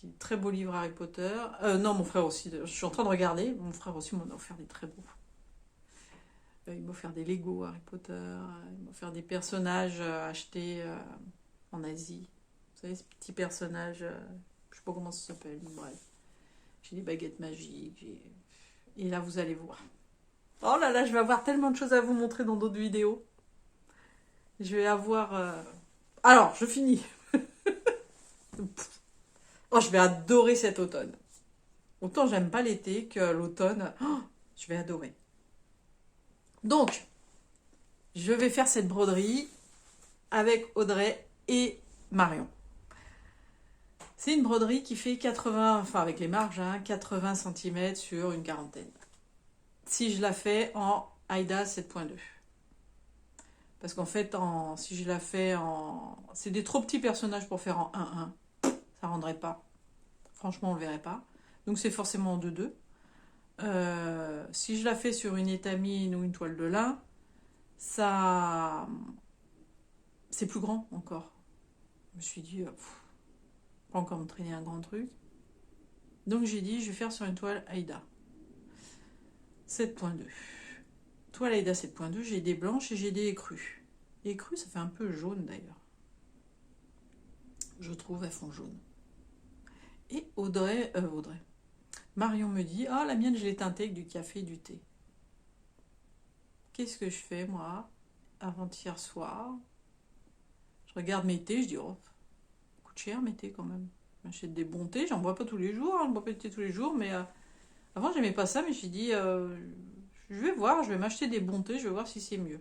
de très beaux livres Harry Potter. Non, mon frère aussi. Je suis en train de regarder. Mon frère aussi m'en a offert des très beaux. Il m'a offert des Lego Harry Potter. Il m'a offert des personnages achetés en Asie. Vous savez, ces petits personnages. Je ne sais pas comment ça s'appelle. Bref. J'ai des baguettes magiques. Et là, vous allez voir. Oh là là, je vais avoir tellement de choses à vous montrer dans d'autres vidéos. Je vais avoir... Alors, je finis. Oh, je vais adorer cet automne. Autant j'aime pas l'été que l'automne. Oh, je vais adorer. Donc, je vais faire cette broderie avec Audrey et Marion. C'est une broderie qui fait 80, enfin avec les marges, hein, 80 cm sur une quarantaine. Si je la fais en Aïda 7.2. Parce qu'en fait, si je la fais en... C'est des trop petits personnages pour faire en 1-1. Ça rendrait pas. Franchement, on le verrait pas. Donc c'est forcément en 2-2. Si je la fais sur une étamine ou une toile de lin, ça... c'est plus grand encore. Je me suis dit, pas encore me traîner un grand truc. Donc j'ai dit, je vais faire sur une toile Aïda 7.2. Toile Aïda 7.2, j'ai des blanches et j'ai des écrues. Les écrues, ça fait un peu jaune d'ailleurs. Je trouve, elles font jaune. Et Audrey. Marion me dit, ah, la mienne, je l'ai teintée avec du café et du thé. Qu'est-ce que je fais, moi, avant-hier soir? Je regarde mes thés, je dis, oh, ça coûte cher mes thés quand même. J'achète des bons thés, j'en bois pas tous les jours, je ne bois pas de thé tous les jours, mais avant, j'aimais pas ça, mais j'ai dit, je vais voir, je vais m'acheter des bons thés, je vais voir si c'est mieux.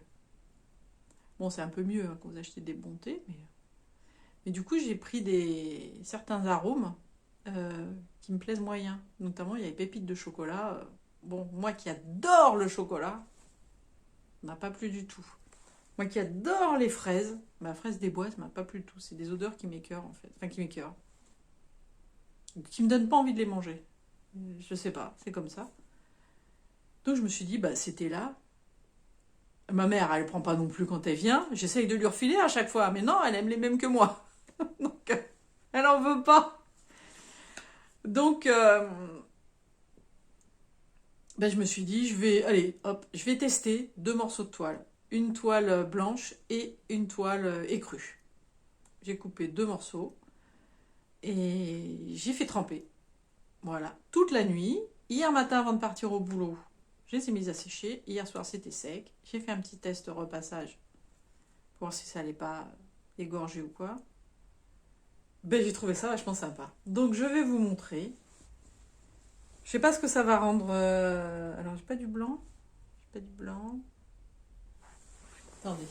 Bon, c'est un peu mieux hein, quand vous achetez des bons thés, mais du coup, j'ai pris certains arômes qui me plaisent moyen. Notamment, il y a les pépites de chocolat. Bon, moi qui adore le chocolat, ça m'a pas plu du tout. Moi qui adore les fraises, ma fraise des bois, ça m'a pas plu du tout. C'est des odeurs qui m'écœurent en fait. Enfin, qui m'écœurent. Qui me donnent pas envie de les manger. Je sais pas, c'est comme ça. Donc je me suis dit, bah c'était là. Ma mère, elle prend pas non plus quand elle vient. J'essaye de lui refiler à chaque fois. Mais non, elle aime les mêmes que moi. Donc, elle en veut pas. Donc, ben, je me suis dit, allez, hop, je vais tester 2 morceaux de toile. Une toile blanche et une toile écrue. J'ai coupé 2 morceaux et j'ai fait tremper. Voilà, toute la nuit. Hier matin, avant de partir au boulot, je les ai mises à sécher. Hier soir, c'était sec. J'ai fait un petit test repassage pour voir si ça allait pas égorger ou quoi. Ben, j'ai trouvé ça vachement sympa. Donc, je vais vous montrer. Je sais pas ce que ça va rendre. Alors, j'ai pas du blanc. J'ai pas du blanc. Attendez.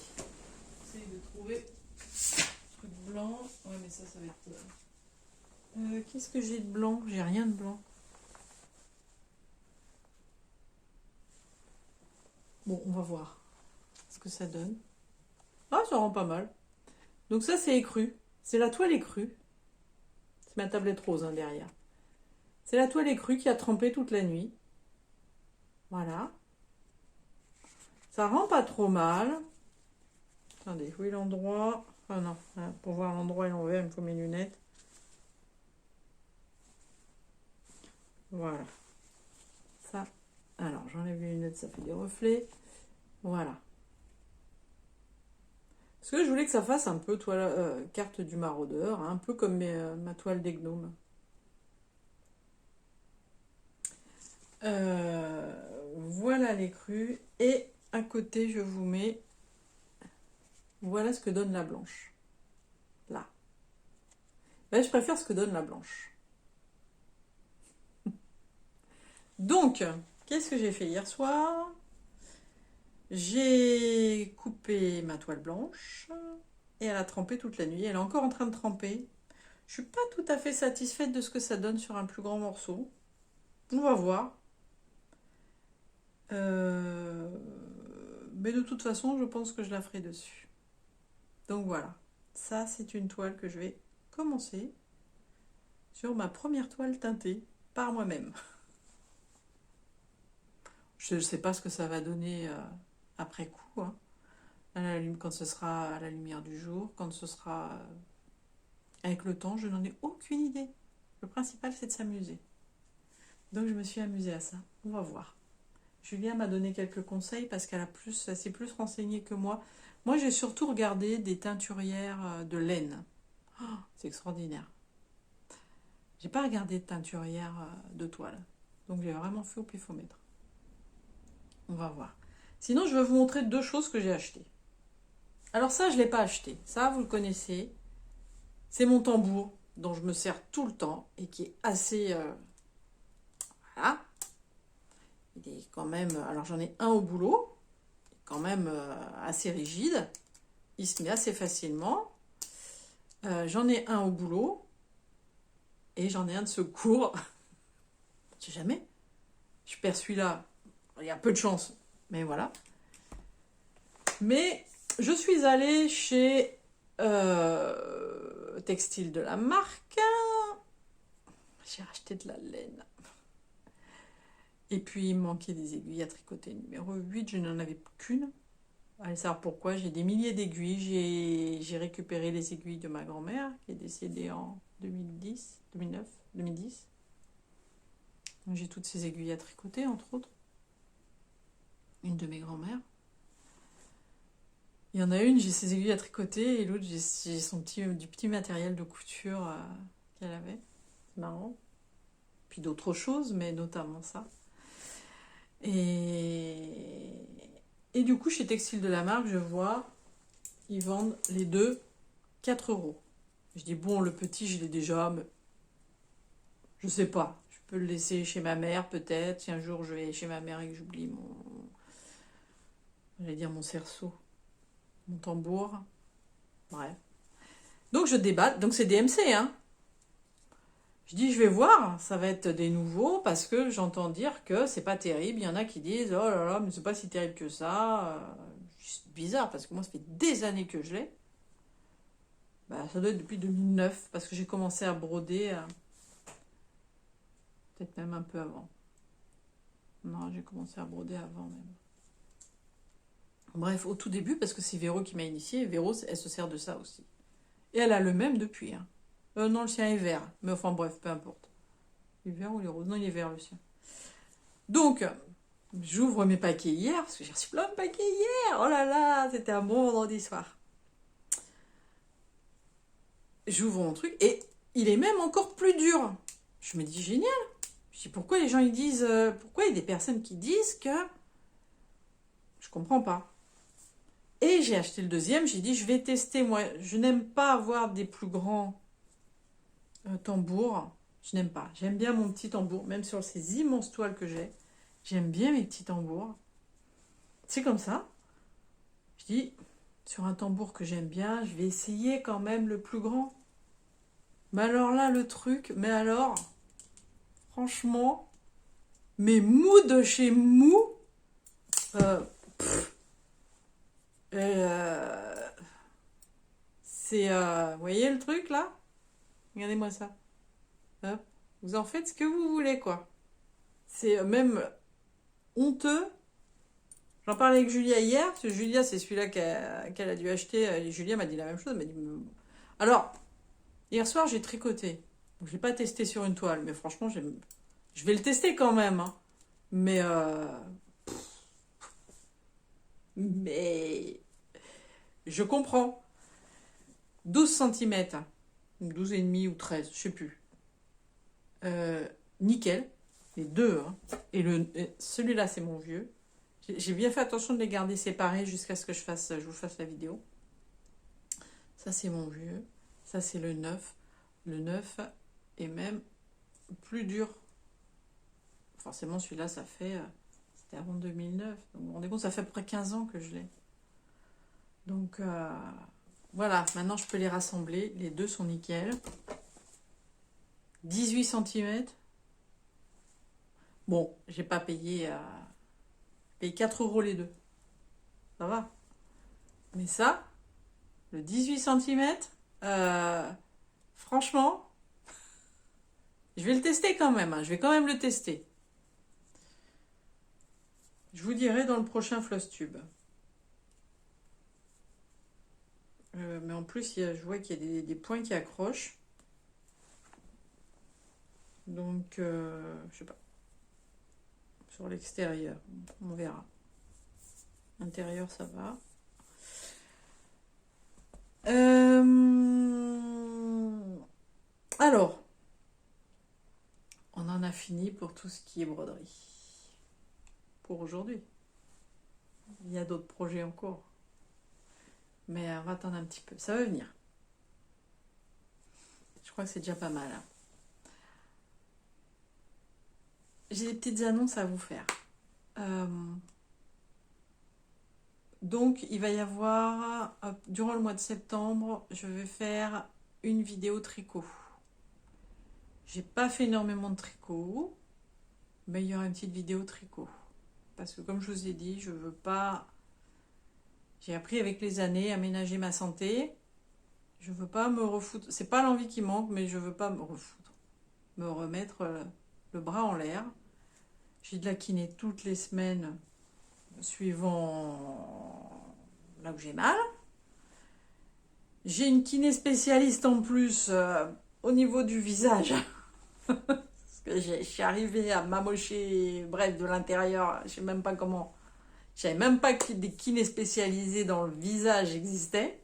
J'essaye de trouver un truc blanc. Ouais, mais ça va être. Qu'est-ce que j'ai de blanc? J'ai rien de blanc. Bon, on va voir ce que ça donne. Ah, ça rend pas mal. Donc ça, c'est écru. C'est la toile écrue. C'est ma tablette rose hein, derrière. C'est la toile écrue qui a trempé toute la nuit. Voilà. Ça rend pas trop mal. Attendez, où est l'endroit? Ah non, pour voir l'endroit et l'envers, il me faut mes lunettes. Voilà. Ça. Alors, j'enlève les lunettes, ça fait des reflets. Voilà. Parce que je voulais que ça fasse un peu toile, carte du maraudeur, hein, un peu comme ma toile des gnomes. Voilà les crus. Et à côté, je vous mets... Voilà ce que donne la blanche. Là. Là, je préfère ce que donne la blanche. Donc, qu'est-ce que j'ai fait hier soir? J'ai coupé ma toile blanche et elle a trempé toute la nuit. Elle est encore en train de tremper. Je suis pas tout à fait satisfaite de ce que ça donne sur un plus grand morceau. On va voir. Mais de toute façon, je pense que je la ferai dessus. Donc voilà. Ça, c'est une toile que je vais commencer sur ma première toile teintée par moi-même. Je ne sais pas ce que ça va donner après coup. Hein. Quand ce sera à la lumière du jour, quand ce sera avec le temps, je n'en ai aucune idée. Le principal, c'est de s'amuser. Donc je me suis amusée à ça. On va voir. Julia m'a donné quelques conseils parce qu'elle s'est plus renseignée que moi. Moi, j'ai surtout regardé des teinturières de laine. Oh, c'est extraordinaire. J'ai pas regardé de teinturière de toile. Donc j'ai vraiment fait au pifomètre. On va voir. Sinon, je vais vous montrer 2 choses que j'ai achetées. Alors ça, je ne l'ai pas acheté. Ça, vous le connaissez. C'est mon tambour dont je me sers tout le temps et qui est assez... voilà. Il est quand même... Alors j'en ai un au boulot. Il est quand même assez rigide. Il se met assez facilement. J'en ai un au boulot. Et j'en ai un de secours. Je sais jamais. Je perds celui-là. Il y a peu de chance. Mais voilà. Mais je suis allée chez Textile de la marque. J'ai acheté de la laine. Et puis, il me manquait des aiguilles à tricoter. Numéro 8, je n'en avais qu'une. Allez savoir pourquoi. J'ai des milliers d'aiguilles. J'ai récupéré les aiguilles de ma grand-mère, qui est décédée en 2010, 2009, 2010. Donc, j'ai toutes ces aiguilles à tricoter, entre autres. Une de mes grand-mères. Il y en a une, j'ai ses aiguilles à tricoter, et l'autre, j'ai du petit matériel de couture qu'elle avait. C'est marrant. Puis d'autres choses, mais notamment ça. Et du coup, chez Textile de la marque, je vois, ils vendent les deux 4 €. Je dis, bon, le petit, je l'ai déjà, mais je sais pas. Je peux le laisser chez ma mère, peut-être. Si un jour je vais chez ma mère et que j'oublie j'allais dire mon cerceau. mon tambour. Bref. Donc je débatte, donc c'est DMC, hein. Je dis, je vais voir, ça va être des nouveaux, parce que j'entends dire que c'est pas terrible. Il y en a qui disent, oh là là, mais c'est pas si terrible que ça. C'est bizarre, parce que moi, ça fait des années que je l'ai. Bah, ça doit être depuis 2009, parce que j'ai commencé à broder, peut-être même un peu avant. Non, j'ai commencé à broder avant même. Bref, au tout début, parce que c'est Véro qui m'a initié, et Véro, elle se sert de ça aussi. Et elle a le même depuis, hein. Non, le sien est vert. Mais enfin, bref, peu importe. Il est vert ou il est rose? Non, il est vert, le sien. Donc, j'ouvre mes paquets hier, parce que j'ai reçu plein de paquets hier. Oh là là, c'était un bon vendredi soir. J'ouvre mon truc, et il est même encore plus dur. Je me dis, génial. Je dis, pourquoi les gens, ils disent... pourquoi il y a des personnes qui disent que... Je comprends pas. Et j'ai acheté le deuxième, j'ai dit, je vais tester, moi. Je n'aime pas avoir des plus grands... tambour, je n'aime pas. J'aime bien mon petit tambour, même sur ces immenses toiles que j'ai. J'aime bien mes petits tambours. C'est comme ça. Je dis, sur un tambour que j'aime bien, je vais essayer quand même le plus grand. Mais alors là, le truc, mais alors, franchement, mes mous de chez mou, pff, c'est, vous voyez le truc là? Regardez-moi ça. Hop. Vous en faites ce que vous voulez, quoi. C'est même honteux. J'en parlais avec Julia hier, parce que Julia, c'est celui-là qu'elle a dû acheter. Et Julia m'a dit la même chose. Elle m'a dit, alors, hier soir, j'ai tricoté. Donc, je l'ai pas testé sur une toile, mais franchement, je vais le tester quand même, hein. Mais, mais je comprends. 12 cm, 12 et demi ou 13, je sais plus. Nickel, les deux, hein. Et celui-là, c'est mon vieux. J'ai bien fait attention de les garder séparés jusqu'à ce que je vous fasse la vidéo. Ça, c'est mon vieux. Ça, c'est le neuf. Le neuf est même plus dur. Forcément, celui-là, ça fait... c'était avant 2009. Donc, vous vous rendez compte, ça fait à peu près 15 ans que je l'ai. Donc, voilà. Maintenant, je peux les rassembler. Les deux sont nickel. 18 cm. Bon, j'ai pas payé... payé 4 € les deux. Ça va. Mais ça, le 18 cm, franchement, je vais le tester quand même. Hein. Je vais quand même le tester. Je vous dirai dans le prochain Flosstube. Mais en plus, je vois qu'il y a des points qui accrochent. Donc, je sais pas. Sur l'extérieur, on verra. L'intérieur, ça va. Alors, on en a fini pour tout ce qui est broderie. Pour aujourd'hui. Il y a d'autres projets en cours. Mais on va attendre un petit peu. Ça va venir. Je crois que c'est déjà pas mal. Hein. J'ai des petites annonces à vous faire. Donc, il va y avoir, durant le mois de septembre, je vais faire une vidéo tricot. J'ai pas fait énormément de tricot, mais il y aura une petite vidéo tricot. Parce que comme je vous ai dit, je veux pas... J'ai appris avec les années à ménager ma santé. Je veux pas me refoutre. C'est pas l'envie qui manque, mais je veux pas me refoutre. Me remettre le bras en l'air. J'ai de la kiné toutes les semaines, suivant là où j'ai mal. J'ai une kiné spécialiste en plus au niveau du visage. Parce que je suis arrivée à m'amocher, bref, de l'intérieur. Je sais même pas comment. Je savais même pas que des kinés spécialisés dans le visage existaient.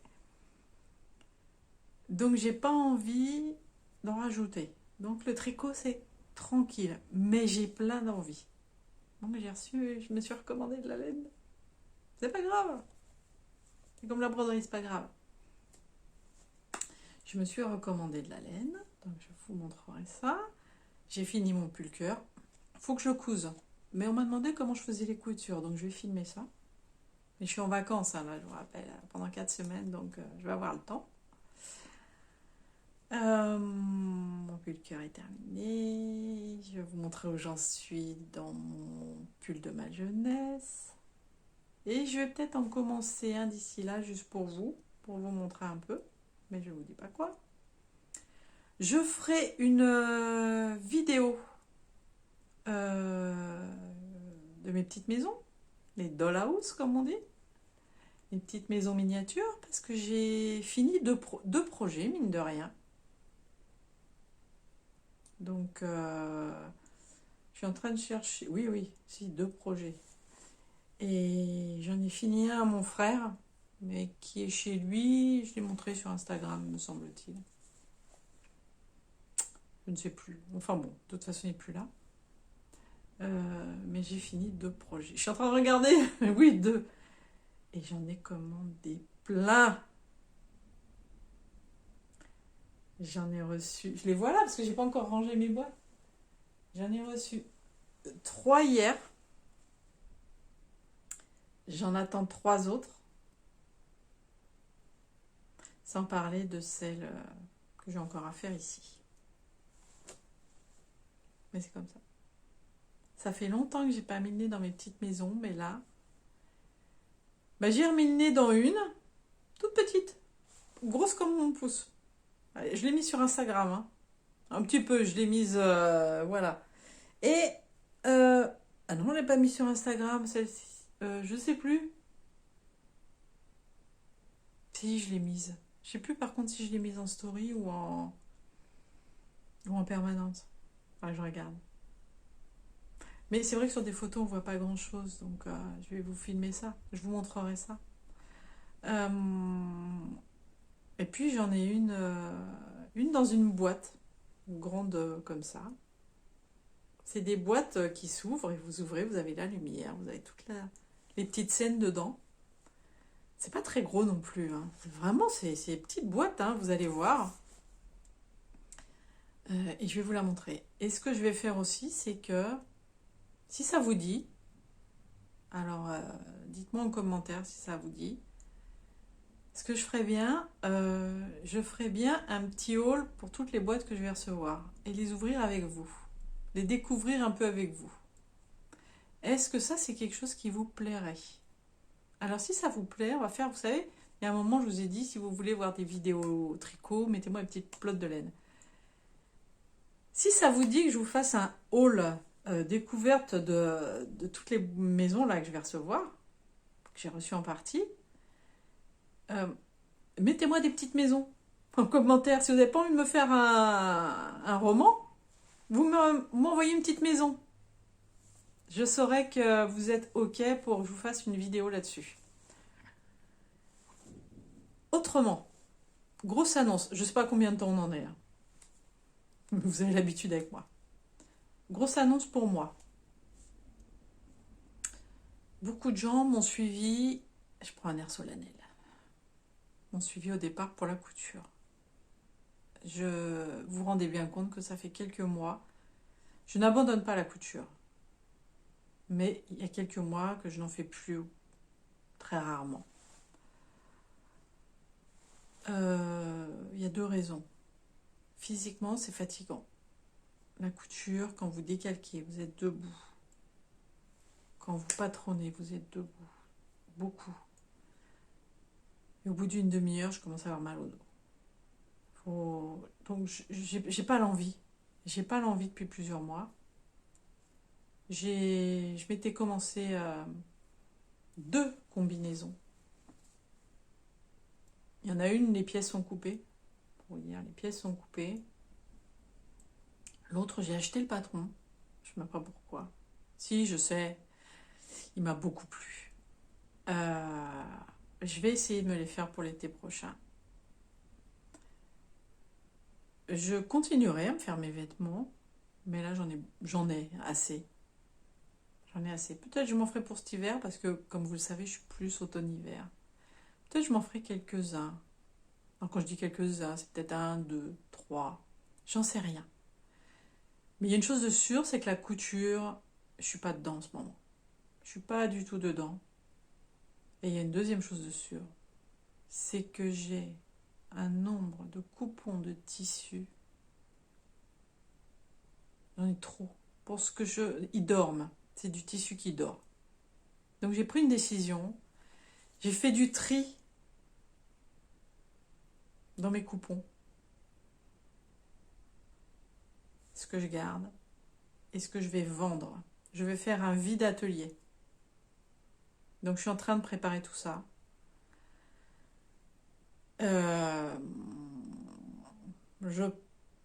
Donc, j'ai pas envie d'en rajouter. Donc, le tricot, c'est tranquille. Mais j'ai plein d'envie. Donc, je me suis recommandé de la laine. C'est pas grave. C'est comme la broderie, c'est pas grave. Je me suis recommandé de la laine. Donc, je vous montrerai ça. J'ai fini mon pulcœur. Faut que je couse. Mais on m'a demandé comment je faisais les coutures. Donc, je vais filmer ça. Mais je suis en vacances, hein, là, je vous rappelle, pendant 4 semaines, donc je vais avoir le temps. Mon pull cœur est terminé. Je vais vous montrer où j'en suis dans mon pull de ma jeunesse. Et je vais peut-être en commencer un d'ici là, juste pour vous montrer un peu. Mais je ne vous dis pas quoi. Je ferai une vidéo de mes petites maisons, les dollhouse comme on dit, les petites maisons miniatures, parce que j'ai fini deux projets, mine de rien. Donc, je suis en train de chercher, oui, si, 2 projets. Et j'en ai fini un à mon frère, mais qui est chez lui, je l'ai montré sur Instagram, me semble-t-il. Je ne sais plus. Enfin bon, de toute façon, il n'est plus là. Mais j'ai fini 2 projets. Je suis en train de regarder. Oui, 2. Et j'en ai commandé plein. J'en ai reçu. Je les vois là parce que j'ai pas encore rangé mes boîtes. J'en ai reçu 3 hier. J'en attends 3 autres. Sans parler de celles que j'ai encore à faire ici. Mais c'est comme ça. Ça fait longtemps que j'ai pas mis le nez dans mes petites maisons, mais là, j'ai remis le nez dans une, toute petite, grosse comme mon pouce. Allez, je l'ai mise sur Instagram, hein. Un petit peu, je l'ai mise, voilà. Et, ah non, je l'ai pas mis sur Instagram, celle-ci. Je sais plus. Si, je l'ai mise. Je sais plus par contre si je l'ai mise en story ou en permanente. Enfin, je regarde. Mais c'est vrai que sur des photos, on voit pas grand-chose, donc je vais vous filmer ça. Je vous montrerai ça. Euh, et puis j'en ai une dans une boîte grande comme ça. C'est des boîtes qui s'ouvrent et vous ouvrez, vous avez la lumière, vous avez toutes les petites scènes dedans. C'est pas très gros non plus, hein. Vraiment, c'est des petites boîtes, hein, vous allez voir. Et je vais vous la montrer. Et ce que je vais faire aussi, c'est que si ça vous dit, alors dites-moi en commentaire si ça vous dit. Ce que je ferais bien un petit haul pour toutes les boîtes que je vais recevoir et les ouvrir avec vous, les découvrir un peu avec vous. Est-ce que ça, c'est quelque chose qui vous plairait? Alors, si ça vous plaît, on va faire, vous savez, il y a un moment, je vous ai dit, si vous voulez voir des vidéos tricot, mettez-moi une petite pelote de laine. Si ça vous dit que je vous fasse un haul découverte de toutes les maisons là que je vais recevoir, que j'ai reçues en partie, mettez-moi des petites maisons en commentaire. Si vous n'avez pas envie de me faire un roman, vous m'envoyez une petite maison. Je saurai que vous êtes OK pour que je vous fasse une vidéo là-dessus. Autrement, grosse annonce. Je ne sais pas combien de temps on en est. Hein. Vous avez l'habitude avec moi. Grosse annonce pour moi. Beaucoup de gens m'ont suivi. Je prends un air solennel. M'ont suivi au départ pour la couture. Vous vous rendez bien compte que ça fait quelques mois. Je n'abandonne pas la couture. Mais il y a quelques mois que je n'en fais plus. Très rarement. Il y a 2 raisons. Physiquement, c'est fatigant. La couture, quand vous décalquez, vous êtes debout. Quand vous patronnez, vous êtes debout. Beaucoup. Et au bout d'une demi-heure, je commence à avoir mal au dos. Donc, j'ai pas l'envie. J'ai pas l'envie depuis plusieurs mois. Je m'étais commencé 2 combinaisons. Il y en a une, les pièces sont coupées. Pour vous dire, les pièces sont coupées. L'autre, j'ai acheté le patron. Je ne sais même pas pourquoi. Si, je sais. Il m'a beaucoup plu. Je vais essayer de me les faire pour l'été prochain. Je continuerai à me faire mes vêtements. Mais là, j'en ai assez. J'en ai assez. Peut-être je m'en ferai pour cet hiver parce que, comme vous le savez, je suis plus automne-hiver. Peut-être je m'en ferai quelques-uns. Alors, quand je dis quelques-uns, c'est peut-être 1, 2, 3. J'en sais rien. Mais il y a une chose de sûre, c'est que la couture, je suis pas dedans en ce moment. Je suis pas du tout dedans. Et il y a une deuxième chose de sûre, c'est que j'ai un nombre de coupons de tissu. J'en ai trop. Pour ce que ils dorment. C'est du tissu qui dort. Donc j'ai pris une décision. J'ai fait du tri dans mes coupons. Ce que je garde et ce que je vais vendre. Je vais faire un vide atelier. Donc je suis en train de préparer tout ça. Je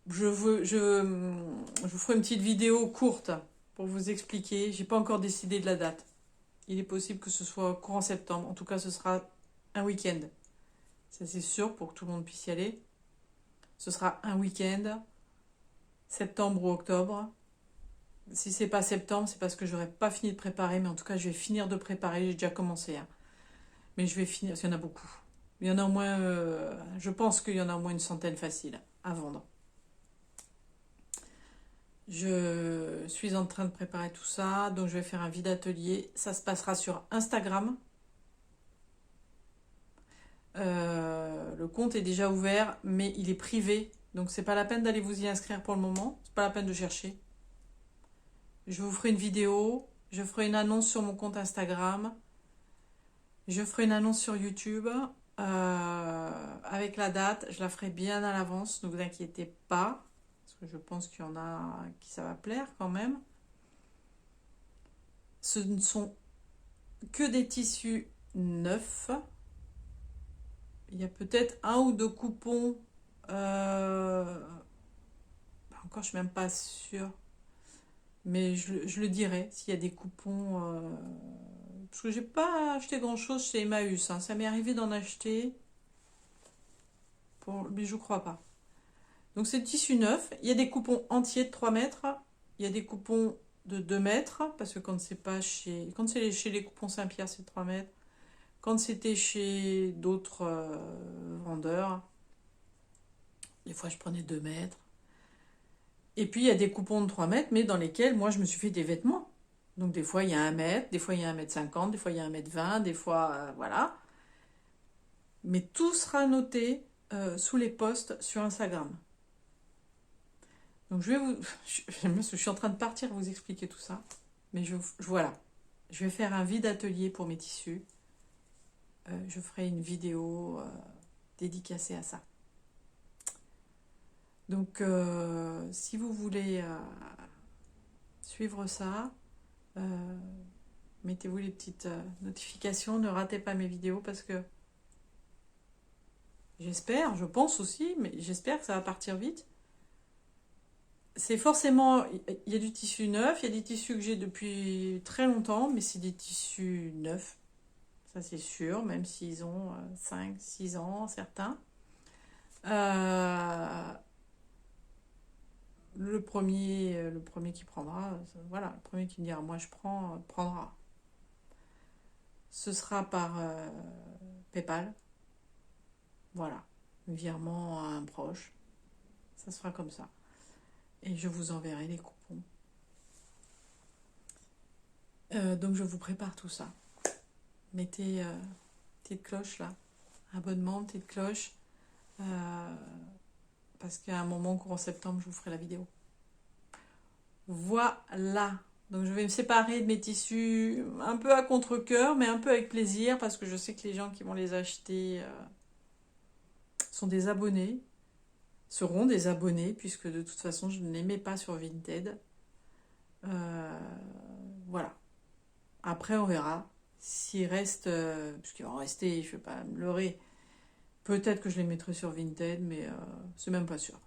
vous ferai une petite vidéo courte pour vous expliquer. J'ai pas encore décidé de la date. Il est possible que ce soit courant septembre. En tout cas, ce sera un week-end. Ça, c'est sûr, pour que tout le monde puisse y aller. Ce sera un week-end, septembre ou octobre. Si c'est pas septembre, c'est parce que j'aurais pas fini de préparer. Mais en tout cas, je vais finir de préparer. J'ai déjà commencé. Hein. Mais je vais finir, parce qu'il y en a beaucoup. Il y en a au moins, je pense qu'il y en a au moins une centaine facile à vendre. Je suis en train de préparer tout ça, donc je vais faire un vide atelier. Ça se passera sur Instagram. Le compte est déjà ouvert, mais il est privé, donc c'est pas la peine d'aller vous y inscrire pour le moment. C'est pas la peine de chercher. Je vous ferai une vidéo, je ferai une annonce sur mon compte Instagram, je ferai une annonce sur YouTube avec la date. Je la ferai bien à l'avance, ne vous inquiétez pas. Je pense qu'il y en a qui ça va plaire quand même. Ce ne sont que des tissus neufs. Il y a peut-être un ou deux coupons. Encore, je ne suis même pas sûre. Mais je le dirai s'il y a des coupons. Parce que j'ai pas acheté grand-chose chez Emmaüs. Hein. Ça m'est arrivé d'en acheter. Mais je ne crois pas. Donc c'est tissu neuf, il y a des coupons entiers de 3 mètres, il y a des coupons de 2 mètres, parce que quand c'est chez les coupons Saint-Pierre, c'est 3 mètres. Quand c'était chez d'autres vendeurs, des fois je prenais 2 mètres. Et puis il y a des coupons de 3 mètres, mais dans lesquels moi je me suis fait des vêtements. Donc des fois il y a 1 mètre, des fois il y a 1,50 m, des fois il y a 1,20 m, des fois voilà. Mais tout sera noté sous les posts sur Instagram. Donc je suis en train de partir vous expliquer tout ça, mais voilà, je vais faire un vide atelier pour mes tissus. Je ferai une vidéo dédicacée à ça. Donc si vous voulez suivre ça, mettez-vous les petites notifications, ne ratez pas mes vidéos parce que je pense aussi, mais j'espère que ça va partir vite. C'est forcément, il y a du tissu neuf, il y a des tissus que j'ai depuis très longtemps, mais c'est des tissus neufs, ça c'est sûr, même s'ils ont 5-6 ans, certains. Le premier qui prendra, voilà, le premier qui me dira, moi je prends, prendra. Ce sera par PayPal, voilà, virement à un proche, ça se fera comme ça. Et je vous enverrai les coupons. Donc je vous prépare tout ça. Mettez petite cloche là. Abonnement, petite cloche. Parce qu'à un moment, courant septembre, je vous ferai la vidéo. Voilà. Donc je vais me séparer de mes tissus un peu à contre-cœur, mais un peu avec plaisir. Parce que je sais que les gens qui vont les acheter sont des abonnés. Seront des abonnés, puisque de toute façon, je ne les mets pas sur Vinted. Voilà. Après, on verra. S'il reste, puisqu'il va en rester, je ne vais pas me leurrer. Peut-être que je les mettrai sur Vinted, mais c'est même pas sûr.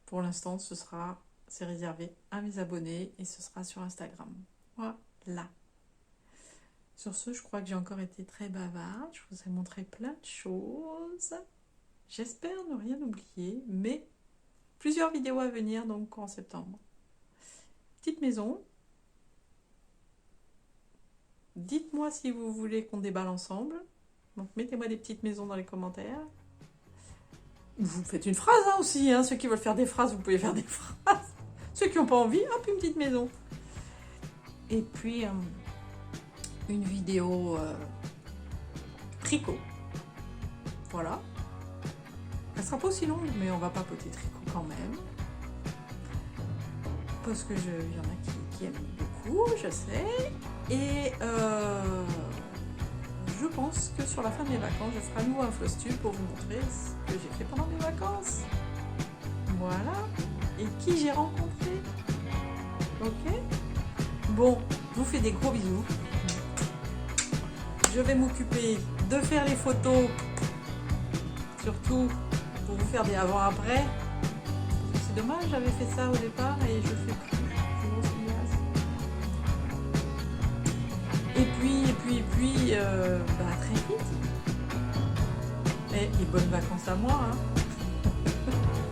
Pour l'instant, c'est réservé à mes abonnés et ce sera sur Instagram. Voilà. Sur ce, je crois que j'ai encore été très bavarde. Je vous ai montré plein de choses. J'espère ne rien oublier, mais plusieurs vidéos à venir donc en septembre. Petite maison. Dites-moi si vous voulez qu'on déballe ensemble. Donc mettez-moi des petites maisons dans les commentaires. Vous faites une phrase hein, aussi. Hein. Ceux qui veulent faire des phrases, vous pouvez faire des phrases. Ceux qui n'ont pas envie, hop, une petite maison. Et puis une vidéo tricot. Voilà. Elle sera pas aussi longue, mais on va papoter tricot quand même. Parce que il y en a qui aiment beaucoup, je sais. Et je pense que sur la fin de mes vacances, je ferai à nouveau un floss-tube pour vous montrer ce que j'ai fait pendant mes vacances. Voilà. Et qui j'ai rencontré. Ok. Bon, je vous fais des gros bisous. Je vais m'occuper de faire les photos, surtout pour vous faire des avant-après. C'est dommage, j'avais fait ça au départ et je le fais plus. Je me suis lasse. Et puis, à très vite. Et bonnes vacances à moi. Hein.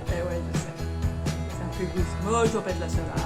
Eh ouais, je sais. C'est un peu égoïste. Moi, je dois pas être la seule à...